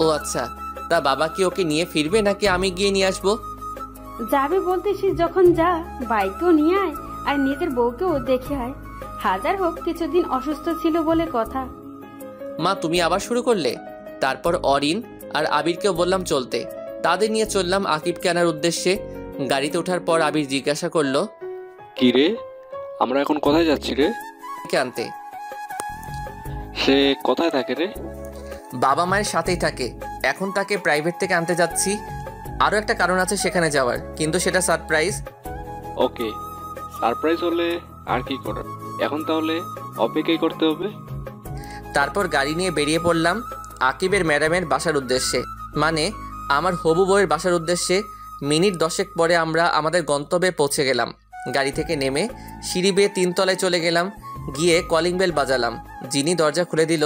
ও আচ্ছা, তা বাবা কি ওকে নিয়ে ফিরবে নাকি আমি গিয়ে নিয়ে আসবো? যাবে বলতেছিস যখন যা, বাইকেও নিয়ে আয় আর নিজের বউকেও দেখে আয়। হাজার হোক কিছুদিন অসুস্থ ছিল বলে কথা। মা তুমি আবার শুরু করলে? তারপর অরিন আর আবিরকেও বললাম চলতে। তাদের নিয়ে চললাম আকিবকে আনার উদ্দেশ্যে। গাড়িতে ওঠার পর আবির জিজ্ঞাসা করলো, কি রে, আমরা এখন কোথায় যাচ্ছি রে? কে আনতে? সে কোথায় থাকে রে? বাবা মায়ের সাথেই থাকে। এখন তাকে প্রাইভেট থেকে আনতে যাচ্ছি। আরও একটা কারণ আছে সেখানে যাওয়ার, কিন্তু সেটা সারপ্রাইজ। ওকে, সারপ্রাইজ হলে আর কি করার, এখন তাহলে অপেক্ষাই করতে হবে। তারপর গাড়ি নিয়ে বেরিয়ে পড়লাম আকিবের ম্যাডামের বাসার উদ্দেশ্যে, মানে আমার হবু বউয়ের বাসার উদ্দেশ্যে। মিনিট 10 পরে আমরা আমাদের গন্তব্যে পৌঁছে গেলাম। গাড়ি থেকে নেমে সিঁড়ি বেয়ে 3 তলায় চলে গেলাম। গিয়ে কলিং বেল বাজালাম। যিনি দরজা খুলে দিল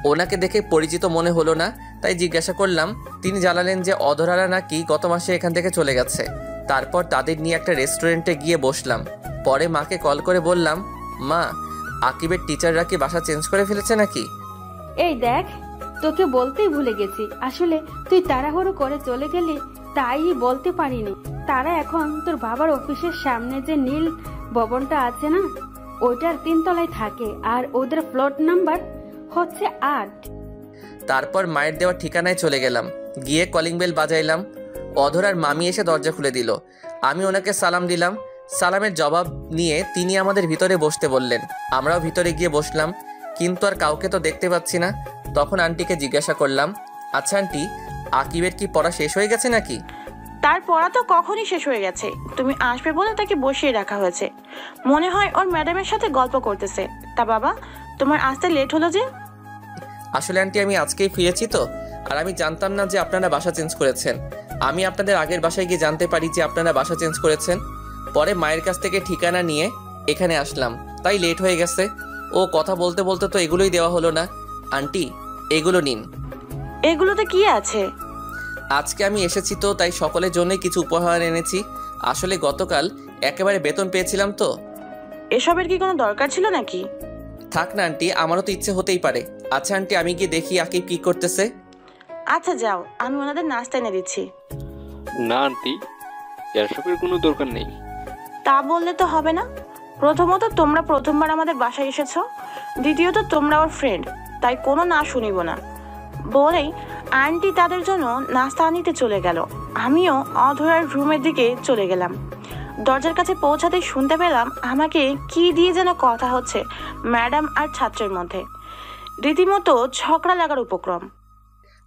ওনাকে দেখে পরিচিত মনে হলো না, তাই জিজ্ঞাসা করলাম। তিনি জানালেন যে অধরারা নাকি গত মাসে এখান থেকে চলে গেছে। তারপর তাদের নিয়ে একটা রেস্টুরেন্টে গিয়ে বসলাম। পরে মাকে কল করে বললাম, মা আকিবের টিচাররা কি বাসা চেঞ্জ করে ফেলেছে নাকি? এই দেখ, তোকে বলতেই ভুলে গেছি। আসলে তুই তাড়াহুড়ো করে চলে গেলি, তাই বলতে পারিনি। তারা এখন তোর বাবার অফিসের সামনে যে নীল ভবনটা আছে না, ওইটার 3 তলায় থাকে, আর ওদের ফ্লোর নাম্বার হচ্ছে 8। তারপর মায়ের দেওয়া ঠিকানায় চলে গেলাম। গিয়ে কলিং বেল বাজাইলাম। অধরার মামি এসে দরজা খুলে দিল। আমি ওনাকে সালাম দিলাম। সালামের জবাব নিয়ে তিনি আমাদের ভিতরে বসতে বললেন। আমরাও ভিতরে গিয়ে বসলাম, কিন্তু আর কাউকে তো দেখতে পাচ্ছি না। তখন আন্টিকে জিজ্ঞাসা করলাম, আচ্ছা আন্টি, আকিবের কি পড়া শেষ হয়ে গেছে নাকি? তার পড়া তো কখনই শেষ হয়ে গেছে। তুমি আসবে বলে তাকে বসিয়ে রাখা হয়েছে। মনে হয় ওর ম্যাডামের সাথে গল্প করতেছে। তা বাবা, তোমার আসতে লেট হলো যে? আসলে আন্টি আমি আজকেই ফিরেছি তো, আর আমি জানতাম না যে আপনারা বাসা চেঞ্জ করেছেন। আমি আপনাদের আগের বাসায় গিয়ে জানতে পারি যে আপনারা বাসা চেঞ্জ করেছেন। পরে মায়ের কাছ থেকে ঠিকানা নিয়ে এখানে আসলাম, তাই লেট হয়ে গেছে। ও কথা বলতে বলতে তো এগুলোই দেওয়া হলো না। আন্টি এগুলো নিন। এগুলোতে কি আছে? আজকে আমি এসেছি তো, তাই সকলের জন্যই কিছু উপহার এনেছি। আসলে গতকাল একেবারে বেতন পেয়েছিলাম তো। এসবের কি কোনো দরকার ছিল নাকি? থাক না আন্টি, আমারও তো ইচ্ছে হতেই পারে। আচ্ছা আন্টি, আমি গিয়ে দেখি আকিব কি করতেছে। আচ্ছা যাও, আমি ওনাদের নাস্তা এনে দিচ্ছি। না আন্টি, এসবের কোনো দরকার নেই। তা বললে তো হবে না। প্রথমত তোমরা প্রথমবার আমাদের বাসায় এসেছো, দ্বিতীয়ত তোমরা ওর ফ্রেন্ড, তাই কোনো না শুনিব না বলেই আন্টি তাদের জন্য নাস্তা আনিতে চলে গেল। আমিও অধরার রুমের দিকে চলে গেলাম। দরজার কাছে পৌঁছাতেই শুনতে পেলাম আমাকে কি দিয়ে যেন কথা হচ্ছে ম্যাডাম আর ছাত্রের মধ্যে। রীতিমতো ঝগড়া লাগার উপক্রম।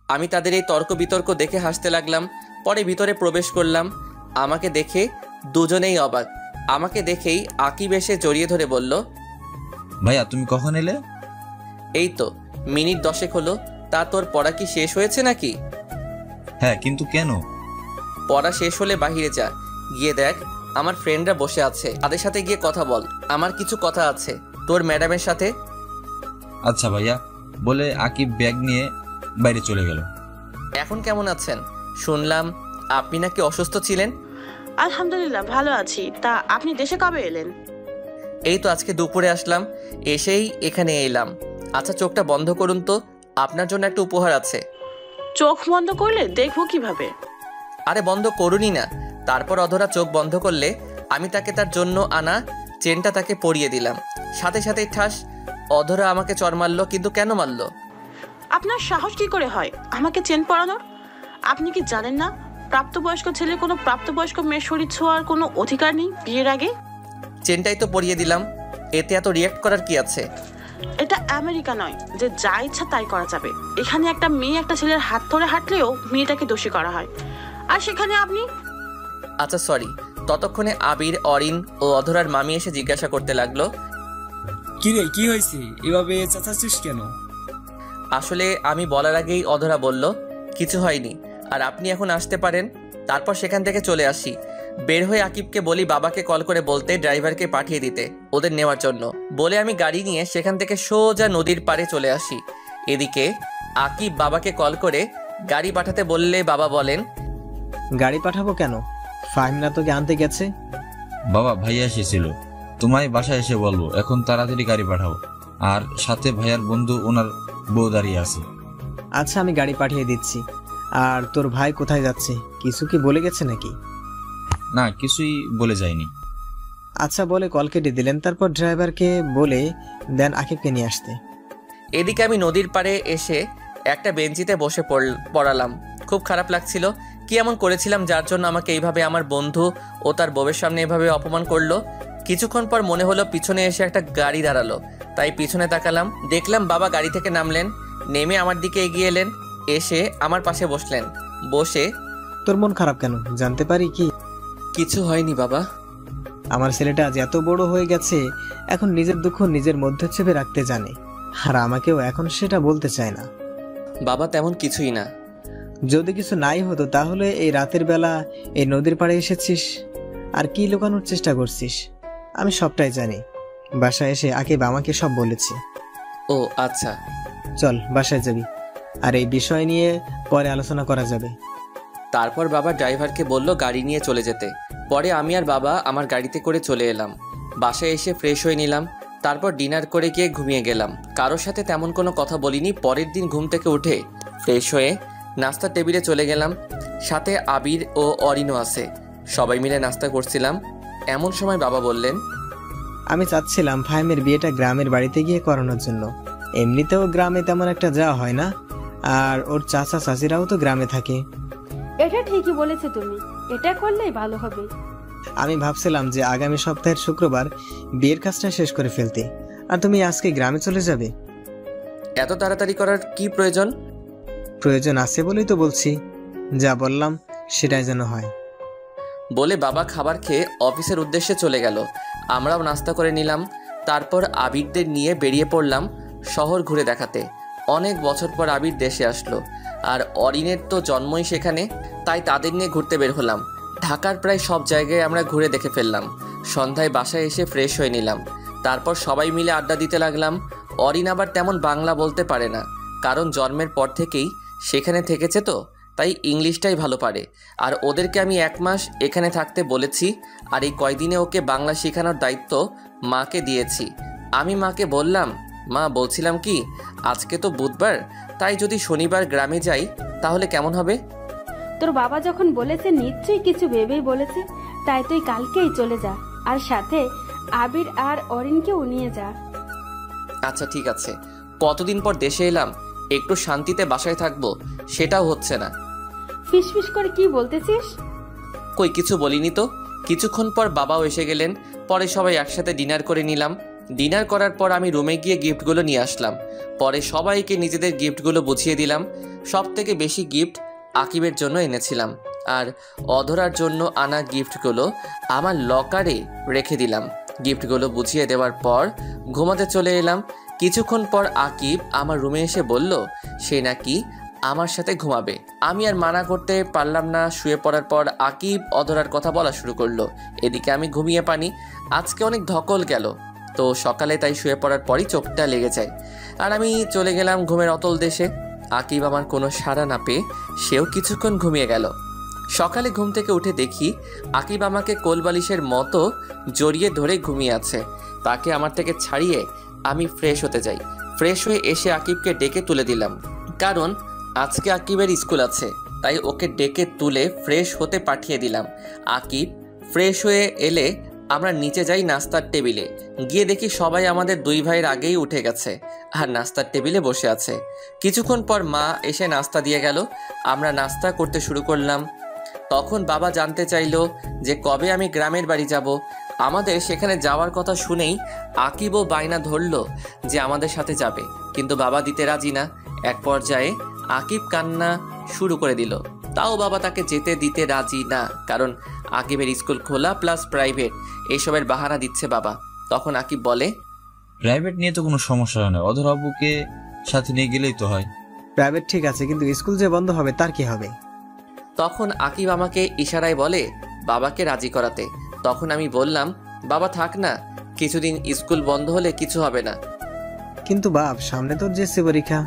আমি তাদের এই তর্ক বিতর্ক দেখে হাসতে লাগলাম। পরে ভিতরে প্রবেশ করলাম। আমাকে দেখে দুজনেই অবাক। আমাকে দেখেই আকিব এসে জড়িয়ে ধরে বলল, ভাইয়া তুমি কখন এলে? এই তো মিনিট 10 হলো। তা তোর পড়া কি শেষ হয়েছে নাকি? হ্যাঁ, কিন্তু কেন? পড়া শেষ হলে বাহিরে যা, গিয়ে দেখ আমার ফ্রেন্ডরা বসে আছে, তাদের সাথে গিয়ে কথা বল। আমার কিছু কথা আছে তোর ম্যাডামের সাথে। আচ্ছা ভাইয়া বলে আকিব ব্যাগ নিয়ে বাইরে চলে গেল। এখন কেমন আছেন? শুনলাম আপনি নাকি অসুস্থ ছিলেন। আলহামদুলিল্লাহ ভালো আছি। তা আপনি দেশে কবে এলেন? এই তো আজকে দুপুরে আসলাম, এসেই এখানে এলাম। আচ্ছা চোখটা বন্ধ করুন তো, আপনার জন্য একটা উপহার আছে। চোখ বন্ধ করলে দেখবো কিভাবে? আরে বন্ধ করুনই না। তারপর অধরা চোখ বন্ধ করলে আমি তাকে তার জন্য আনা চেনটা তাকে পরিয়ে দিলাম। সাথে সাথে ঠাস, অধরা আমাকে চর মারল। কিন্তু কেন মারল? আপনার সাহস কি করে হয় আমাকে চেন পরানোর? আপনি কি জানেন না প্রাপ্তবয়স্ক ছেলে কোনো প্রাপ্তবয়স্ক মেয়ের শরীর ছোঁয়ার কোনো অধিকার নেই বিয়ের আগে? চেনটাই তো পরিয়ে দিলাম, এতে এত রিয়াক্ট করার কি আছে? এটা আমেরিকা নয় যে যা ইচ্ছা তাই করা যাবে। এখানে একটা মেয়ে একটা ছেলের হাত ধরে হাঁটলেও মেয়েটাকে দোষী করা হয়, আর সেখানে আপনি। আচ্ছা সরি। ততক্ষণে আবির, অরিন ও অধরার মামি এসে জিজ্ঞাসা করতে লাগলো, কিরে কি হয়েছে, এভাবে চেঁচাচ্ছিস কেন? আসলে আমি বলার আগেই অধরা বলল, কিছু হয়নি, আর আপনি এখন আসতে পারেন। তারপর সেখান থেকে চলে আসি। বের হয়ে আকিবকে বলি বাবাকে কল করে বলতে ড্রাইভারকে পাঠিয়ে দিতে ওদের নেওয়ার জন্য। বলে আমি গাড়ি নিয়ে সেখান থেকে সোজা নদীর পাড়ে চলে আসি। এদিকে আকিব বাবাকে কল করে গাড়ি পাঠাতে বললে বাবা বলেন, গাড়ি পাঠাবো কেন? ফাহিমরা তোকে আনতে গেছে। বাবা ভাইয়া এসেছিল, তোমায় বাসায় এসে বলবো এখন তাড়াতাড়ি গাড়ি পাঠাও। আর সাথে ভাইয়ার বন্ধু ওনার বউ দাঁড়িয়ে আছে। আচ্ছা আমি গাড়ি পাঠিয়ে দিচ্ছি। আর তোর ভাই কোথায় যাচ্ছে, কিছু কি বলে গেছে নাকি? না, কিছুই বলে যায়নি। আচ্ছা বলে কল কেটে দিলেন। তারপর ড্রাইভারকে বলে দেন আকিবকে নিয়ে আসতে। এদিকে আমি নদীর পাড়ে এসে একটা বেঞ্চিতে বসে পড়ালাম। খুব খারাপ লাগছিল। কি এমন করেছিলাম যার জন্য আমাকে এইভাবে আমার বন্ধু ও তার বউয়ের সামনে এভাবে অপমান করলো। কিছুক্ষণ পর মনে হলো পিছনে এসে একটা গাড়ি দাঁড়ালো, তাই পিছনে তাকালাম। দেখলাম বাবা গাড়ি থেকে নামলেন, নেমে আমার দিকে এগিয়ে এলেন, এসে আমার পাশে বসলেন। বসে, তোর মন খারাপ কেন জানতে পারি কি? কিছু হয়নি বাবা। আমার ছেলেটা আজ এত বড় হয়ে গেছে, এখন নিজের দুঃখ নিজের মধ্যে চেপে রাখতে জানে, আর আমাকেও এখন সেটা বলতে চায় না। বাবা তেমন কিছুই না। যদি কিছু নাই হতো তাহলে এই রাতের বেলা এই নদীর পাড়ে এসেছিস আর কি লুকানোর চেষ্টা করছিস? আমি সবটাই জানি। বাসায় এসে আকিব আমাকে সব বলেছে। ও আচ্ছা, চল বাসায় যাবি, আর এই বিষয় নিয়ে পরে আলোচনা করা যাবে। তারপর বাবা ড্রাইভারকে বলল গাড়ি নিয়ে চলে যেতে। পরে আমি আর বাবা আমার গাড়িতে করে চলে এলাম। বাসায় এসে ফ্রেশ হয়ে নিলাম, তারপর ডিনার করে গিয়ে ঘুমিয়ে গেলাম। কারোর সাথে তেমন কোনো কথা বলিনি। পরের দিন ঘুম থেকে উঠে ফ্রেশ হয়ে নাস্তার টেবিলে চলে গেলাম। সাথে আবির ও অরিনও আছে। সবাই মিলে নাস্তা করছিলাম। এমন সময় বাবা বললেন, আমি চাচ্ছিলাম ফাহিমের বিয়েটা গ্রামের বাড়িতে গিয়ে করানোর জন্য। এমনিতেও গ্রামে তেমন একটা যাওয়া হয় না, আর ওর চাচা চাচিরাও তো গ্রামে থাকে। এটা ঠিকই বলেছে তুমি, এটা করলেই ভালো হবে। আমি ভাবছিলাম যে আগামী সপ্তাহের শুক্রবার বিয়ের কাজটা শেষ করে ফেলতে, আর তুমি আজকে গ্রামে চলে যাবে। এত তাড়াতাড়ি করার কি প্রয়োজন? প্রয়োজন আছে বলেই তো বলছি, যা বললাম সেটাই যেন হয়। বলে বাবা খাবার খেয়ে অফিসের উদ্দেশ্যে চলে গেল। আমরাও নাস্তা করে নিলাম। তারপর আবিরদের নিয়ে বেরিয়ে পড়লাম শহর ঘুরে দেখাতে। অনেক বছর পর আবির দেশে আসলো, আর অরিনের তো জন্মই সেখানে, তাই তাদের নিয়ে ঘুরতে বের হলাম। ঢাকার প্রায় সব জায়গায় আমরা ঘুরে দেখে ফেললাম। সন্ধ্যায় বাসায় এসে ফ্রেশ হয়ে নিলাম। তারপর সবাই মিলে আড্ডা দিতে লাগলাম। অরিন আবার তেমন বাংলা বলতে পারে না, কারণ জন্মের পর থেকেই সেখানে থেকেছে তো, তাই ইংলিশটাই ভালো পারে। আর ওদেরকে আমি 1 মাস এখানে থাকতে বলেছি, আর এই কয়দিনে ওকে বাংলা শেখানোর দায়িত্ব মাকে দিয়েছি। আমি মাকে বললাম, মা বলছিলাম কি, আজকে তো বুধবার, তাই যদি শনিবার গ্রামে যাই তাহলে কেমন হবে? তোর বাবা যখন বলেছে নিশ্চয়ই কিছু ভেবেই বলেছে, তাই তুই কালকেই চলে যা, আর সাথে আবির আর অরিনকেও নিয়ে যা। আচ্ছা ঠিক আছে। কতদিন পর দেশে এলাম, একটু শান্তিতে বাসায় থাকবো, সেটাও হচ্ছে না। ফিসফিস করে কি বলতেছিস? কই কিছু বলিনি তো। কিছুক্ষণ পর বাবাও এসে গেলেন। পরে সবাই একসাথে ডিনার করে নিলাম। ডিনার করার পর আমি রুমে গিয়ে গিফটগুলো নিয়ে আসলাম। পরে সবাইকে নিজেদের গিফটগুলো বুঝিয়ে দিলাম। সব থেকে বেশি গিফট আকিবের জন্য এনেছিলাম, আর অধরার জন্য আনা গিফটগুলো আমার লকারে রেখে দিলাম। গিফটগুলো বুঝিয়ে দেওয়ার পর ঘুমাতে চলে এলাম। কিছুক্ষণ পর আকিব আমার রুমে এসে বলল সে নাকি আমার সাথে ঘুমাবে। আমি আর মানা করতে পারলাম না। শুয়ে পড়ার পর আকিব অধরার কথা বলা শুরু করলো। এদিকে আমি ঘুমিয়ে পানি। আজকে অনেক ধকল গেল, তো সকালে তাই শুয়ে পড়ার পরই চোখটা লেগে যায়, আর আমি চলে গেলাম ঘুমের অতল দেশে। আকিব আমার কোনো সাড়া না পেয়ে সেও কিছুক্ষণ ঘুমিয়ে গেল। সকালে ঘুম থেকে উঠে দেখি আকিব আমাকে কোলবালিশের মতো জড়িয়ে ধরে ঘুমিয়ে আছে। তাকে আমার থেকে ছাড়িয়ে আমি ফ্রেশ হতে যাই। ফ্রেশ হয়ে এসে আকিবকে ডেকে তুলে দিলাম, কারণ আজকে আকিবের স্কুল আছে, তাই ওকে ডেকে তুলে ফ্রেশ হতে পাঠিয়ে দিলাম। আকিব ফ্রেশ হয়ে এলে আমরা নিচে যাই নাস্তার টেবিলে। গিয়ে দেখি সবাই আমাদের 2 ভাইয়ের আগেই উঠে গেছে আর নাস্তার টেবিলে বসে আছে। কিছুক্ষণ পর মা এসে নাস্তা দিয়ে গেল। আমরা নাস্তা করতে শুরু করলাম। তখন বাবা জানতে চাইলো যে কবে আমি গ্রামের বাড়ি যাব। আমাদের সেখানে যাওয়ার কথা শুনেই আকিবও বায়না ধরলো যে আমাদের সাথে যাবে, কিন্তু বাবা দিতে রাজি না। এক পর্যায়ে আকিব কান্না শুরু করে দিল, তাও বাবা তাকে যেতে দিতে রাজি না, কারণ আকিবের স্কুল খোলা প্লাস প্রাইভেট, এইসবের বাহানা দিচ্ছে বাবা। তখন আকিব বলে, প্রাইভেট নিয়ে তো কোনো সমস্যা হয় না, অধর আব্বুকে সাথে নিয়ে গেলেই তো হয়। প্রাইভেট ঠিক আছে, কিন্তু স্কুল যে বন্ধ হবে তার কি হবে? তখন আকিব আমাকে ইশারায় বলে বাবাকে রাজি করাতে। তখন আমি বললাম, বাবা থাক না, কিছুদিন স্কুল বন্ধ হলে কিছু হবে না। কিন্তু বাপ, সামনে তোর জেসি পরীক্ষা।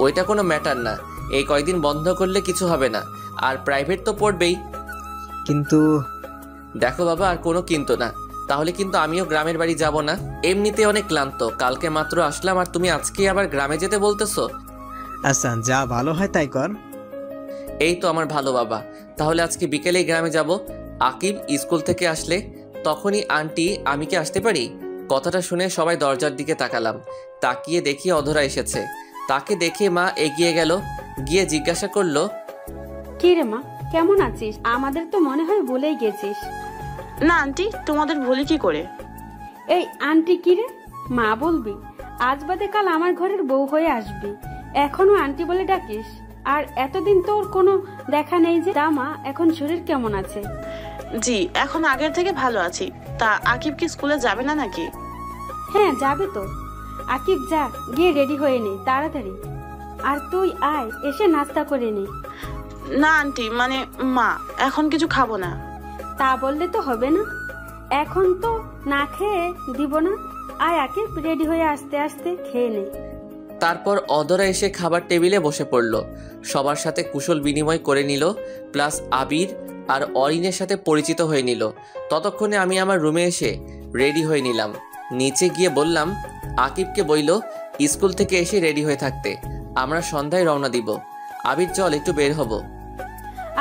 ওইটা কোনো ম্যাটার না, এই কয়দিন বন্ধ করলে কিছু হবে না, আর প্রাইভেট তো পড়বেই। কিন্তু দেখো বাবা, আর কোনো কিন্তু না, তাহলে কিন্তু আমিও গ্রামের বাড়ি যাব না। এমনিতে অনেক ক্লান্ত, কালকে মাত্র আসলাম, আর তুমি আজকে আবার গ্রামে যেতে বলতেছো। আচ্ছা, যা ভালো হয় তাই কর। এই তো আমার ভালো বাবা, তাহলে আজকে বিকেলেই গ্রামে যাব। আকিব স্কুল থেকে আসলে তখনই আন্টি আমি কি আসতে পারি? কথাটা শুনে সবাই দরজার দিকে তাকালাম। তাকিয়ে দেখি অধরা এসেছে। তাকে দেখে মা এগিয়ে গেল, গিয়ে জিজ্ঞাসা করলো, কি রে মা, কেমন আছিস? আমাদের তো মনে হয় ভুলেই গেছিস। না আন্টি, তোমাদের ভুলি কি করে? এই আন্টি কি রে? মা বলবি? আজ বাদে কাল আমার ঘরের বউ হয়ে আসবি, এখনো আন্টি বলে ডাকিস? আর এতদিন তোর কোনো দেখা নেই যে। তা মা, এখন শরীর কেমন আছে? জি, এখন আগের থেকে ভালো আছি। তা আকিব কি স্কুলে যাবে না নাকি? হ্যাঁ যাবে তো। আকিব যা, গিয়ে রেডি হয়ে নে তাড়াতাড়ি। আর তুই আয়, এসে নাস্তা করে নে। না আন্টি, মানে মা, এখন কিছু খাবো না। তা বললে তো হবে না, এখন তো না খেয়ে দিব না। আয় আকিব, রেডি হয়ে আস্তে আস্তে খেয়ে নে। তারপর অধরা এসে খাবার টেবিলে বসে পড়ল। সবার সাথে কুশল বিনিময় করে নিল, প্লাস আবির আর অরিনের সাথে পরিচিত হয়ে নিল। ততক্ষণে আমি আমার রুমে এসে রেডি হয়ে নিলাম। নিচে গিয়ে বললাম আকিবকে বইল স্কুল থেকে এসে রেডি হয়ে থাকতে, আমরা সন্ধ্যায় রওনা দিব। আবির চল একটু বের হব।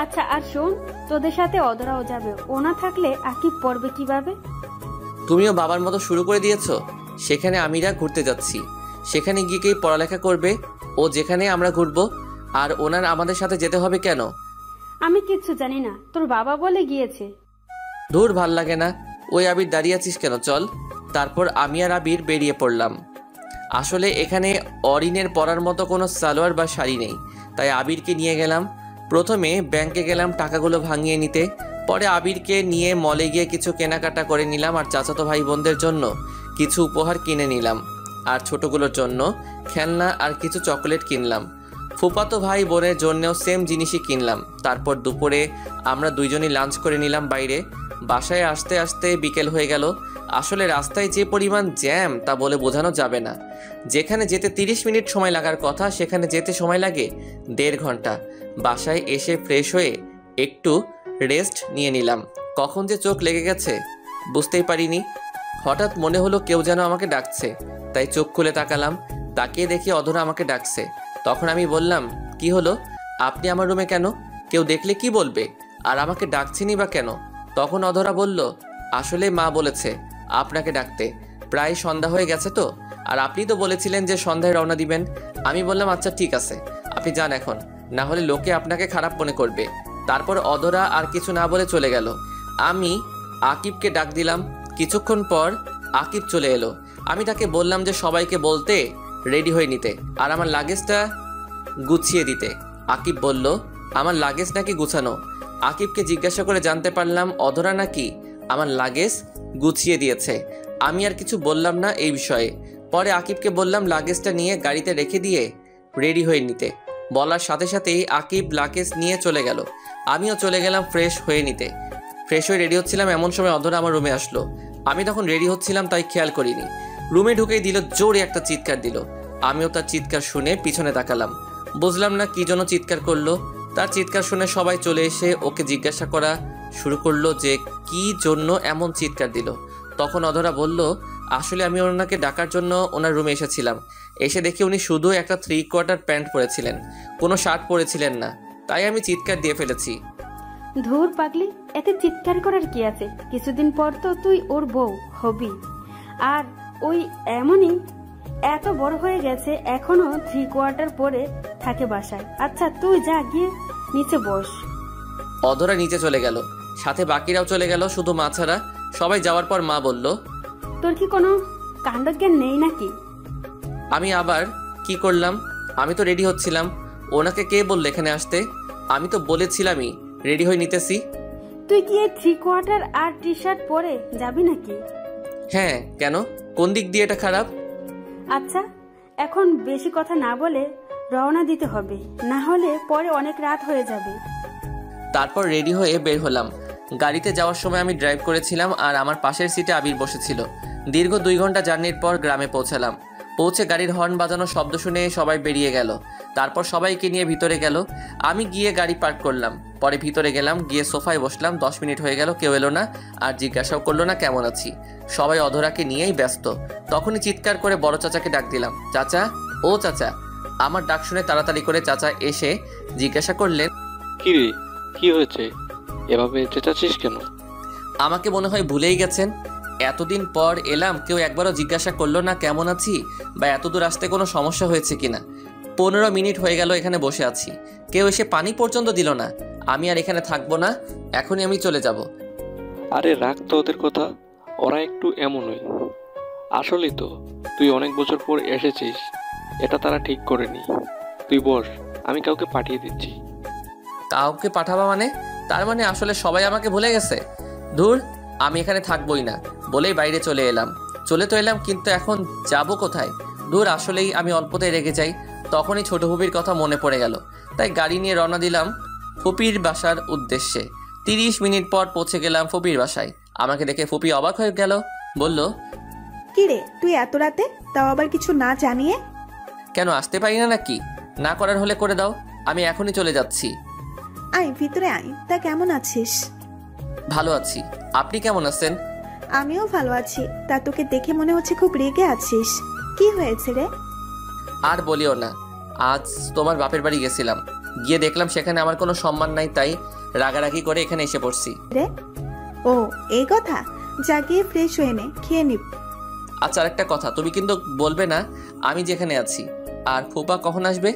আচ্ছা, আর শোন, তোদের সাথে অধরাও যাবে। ও না থাকলে আকিব পড়বে কিভাবে? তুমিও বাবার মতো শুরু করে দিয়েছো। সেখানে আমিরা ঘুরতে যাচ্ছি, সেখানে গিয়ে কি পড়ালেখা করবে? ও যেখানে আমরা ঘুরবো, আর ওনার আমাদের সাথে যেতে হবে কেন? আমি কিচ্ছু জানি না, তোর বাবা বলে গিয়েছে। ধুর, ভাল লাগে না। ওই আবির দাঁড়িয়ে আছিস কেন, চল। তারপর আমি আর আবির বেরিয়ে পড়লাম। আসলে এখানে অরিনের পরার মতো কোনো সালোয়ার বা শাড়ি নেই, তাই আবিরকে নিয়ে গেলাম। প্রথমে ব্যাংকে গেলাম টাকাগুলো ভাঙিয়ে নিতে, পরে আবিরকে নিয়ে মলে গিয়ে কিছু কেনাকাটা করে নিলাম, আর চাচাতো ভাই বোনদের জন্য কিছু উপহার কিনে নিলাম, আর ছোটগুলোর জন্য খেলনা আর কিছু চকলেট কিনলাম। ফুফাতো ভাই বোনের জন্যও সেম জিনিসই কিনলাম। তারপর দুপুরে আমরা দুইজনই লাঞ্চ করে নিলাম বাইরে। বাসায় আসতে আসতে বিকেল হয়ে গেল। আসলে রাস্তায় যে পরিমাণ জ্যাম তা বলে বোঝানো যাবে না। যেখানে যেতে 30 মিনিট সময় লাগার কথা, সেখানে যেতে সময় লাগে 1.5 ঘন্টা। বাসায় এসে ফ্রেশ হয়ে একটু রেস্ট নিয়ে নিলাম। কখন যে চোখ লেগে গেছে বুঝতেই পারিনি। হঠাৎ মনে হলো কেউ যেন আমাকে ডাকছে, তাই চোখ খুলে তাকালাম। তাকিয়ে দেখি অধরা আমাকে ডাকছে। তখন আমি বললাম, কি হলো, আপনি আমার রুমে কেন? কেউ দেখলে কি বলবে? আর আমাকে ডাকছেনই বা কেন? তখন অধরা বলল, আসলে মা বলেছে আপনাকে ডাকতে, প্রায় সন্ধ্যা হয়ে গেছে তো, আর আপনি তো বলেছিলেন যে সন্ধ্যায় রওনা দিবেন। আমি বললাম আচ্ছা ঠিক আছে, আপনি যান এখন, না হলে লোকে আপনাকে খারাপ মনে করবে। তারপর অধরা আর কিছু না বলে চলে গেল। আমি আকিবকে ডাক দিলাম। কিছুক্ষণ পর আকিব চলে এলো। আমি তাকে বললাম যে সবাইকে বলতে রেডি হয়ে নিতে আর আমার লাগেজটা গুছিয়ে দিতে। আকিব বলল, আমার লাগেজ নাকি গুছানো? আকিবকে জিজ্ঞাসা করে জানতে পারলাম অধরা নাকি আমার লাগেজ গুছিয়ে দিয়েছে। আমি আর কিছু বললাম না এই বিষয়ে। পরে আকিবকে বললাম লাগেজটা নিয়ে গাড়িতে রেখে দিয়ে রেডি হয়ে নিতে। বলার সাথে সাথেই আকিব লাগেজ নিয়ে চলে গেল। আমিও চলে গেলাম ফ্রেশ হয়ে নিতে। ফ্রেশ হয়ে রেডি হচ্ছিলাম, এমন সময় অধরা আমার রুমে আসলো। আমি তখন রেডি হচ্ছিলাম তাই খেয়াল করিনি। রুমে ঢুকেই দিল জোরে একটা চিৎকার দিল। আমিও তার চিৎকার শুনে পিছনে তাকালাম। বুঝলাম না কি জন্য চিৎকার করলো। তার চিৎকার শুনে সবাই চলে এসে ওকে জিজ্ঞাসা করা শুরু করলো যে কি জন্য এমন চিৎকার দিল। তখন অধরা বলল, আসলে আমি ওনাকে ডাকার জন্য ওনার রুমে এসেছিলাম। এসে দেখি উনি শুধু একটা 3/4 প্যান্ট পরেছিলেন, কোনো শার্ট পরেছিলেন না, তাই আমি চিৎকার দিয়ে ফেলেছি। ধুর পাগলি, এতে চিৎকার করার কি আছে? কিছুদিন পর তো তুই ওর বউ হবি। আর ওই এমনই এত বড় হয়ে গেছে, এখনো 3/4 পরে থাকে বাসায়। আচ্ছা তুই যা, গিয়ে নিচে বস। অধরা নিচে চলে গেল, সাথে বাকিরাও চলে গেল, শুধু মা ছাড়া। সবাই যাওয়ার পর মা বলল, তোর কি কোনো কাণ্ডজ্ঞান নেই নাকি? আমি আবার কি করলাম? আমি তো রেডি হচ্ছিলাম। ওনাকে কে বলল এখানে আসতে? আমি তো বলেছিলামই রেডি হয়ে নিতেছি। তুই কি 3/4 আর টি শার্ট পরে যাবি নাকি? হ্যাঁ, কেন? কোন দিক দিয়ে এটা খারাপ? আচ্ছা, এখন বেশি কথা না বলে রওনা দিতে হবে, না হলে পরে অনেক রাত হয়ে যাবে। তারপর রেডি হয়ে বের হলাম। গাড়িতে যাওয়ার সময় আমি ড্রাইভ করেছিলাম আর আমার পাশের সিটে আবির বসেছিল। দীর্ঘ 2 ঘন্টা জার্নির পর গ্রামে পৌঁছালাম। পৌঁছে গাড়ির হর্ন বাজানো শব্দ শুনে সবাই বেরিয়ে গেল। তারপর সবাইকে নিয়ে ভিতরে গেল। আমি গিয়ে গাড়ি পার্ক করলাম। পরে ভিতরে গেলাম, গিয়ে সোফায় বসলাম। 10 মিনিট হয়ে গেল, কেউ এলো না আর জিজ্ঞাসাও করলো না কেমন আছি। সবাই অধরাকে নিয়েই ব্যস্ত। তখনই চিৎকার করে বড় চাচাকে ডাক দিলাম, চাচা, ও চাচা। আমার ডাক শুনে তাড়াতাড়ি করে চাচা এসে জিজ্ঞাসা করলেন, কি রে, কি হয়েছে? এভাবে চেঁচাচ্ছিস কেন? আমাকে মনে হয় ভুলেই গেছেন। এতদিন পর এলাম, কেউ একবারও জিজ্ঞাসা করলো না কেমন আছি বা এত দূর আসতে কোনো সমস্যা হয়েছে কিনা। 15 মিনিট হয়ে গেল এখানে বসে আছি, কেউ এসে পানি পর্যন্ত দিল না। আমি আর এখানে থাকবো না, এখনই আমি চলে যাব। আরে রাখ তো ওদের কথা, ওরা একটু এমনই। আসলেই তো তুই অনেক বছর পর এসেছিস, এটা তারা ঠিক করেনি। তুই বস, আমি কাউকে পাঠিয়ে দিচ্ছি। কাউকে পাঠাবা মানে? তার মানে আসলে সবাই আমাকে ভুলে গেছে। ধুর, আমি এখানে থাকবোই না বলেই বাইরে চলে এলাম। কিন্তু এখন যাব কোথায়? ধুর, আসলেই আমি অল্পতেই রেগে যাই। তখনই ছোট ফুপির কথা মনে পড়ে গেল, তাই গাড়ি নিয়ে রওনা দিলাম ফুপির বাসার উদ্দেশ্যে। 30 মিনিট পর পৌঁছে গেলাম ফুপির বাসায়। আমাকে দেখে ফুপি অবাক হয়ে গেল, বলল, কি রে তুই এত রাতে, তাও আবার কিছু না জানিয়ে? কেন আসতে পারি না নাকি? না করার হলে করে দাও, আমি এখনই চলে যাচ্ছি। আয় ভিতরে আয়। তা কেমন আছিস? ভালো আছি, আপনি কেমন আছেন? আমিও ভালো আছি। তা তোকে দেখে মনে হচ্ছে খুব রেগে আছিস, কি হয়েছে রে? আর বলিও না, আজ তোমার বাপের বাড়ি গেছিলাম, গিয়ে দেখলাম সেখানে আমার কোনো সম্মান নাই, তাই রাগারাগি করে এখানে এসে পড়ছি। রে ও, এই কথা, যা গিয়ে ফ্রেশ হয়ে নে, খেয়ে নিব। আচ্ছা, আরেকটা কথা, তুমি কিন্তু বলবে না আমি যেখানে আছি। আর ফুপা কখন আসবে?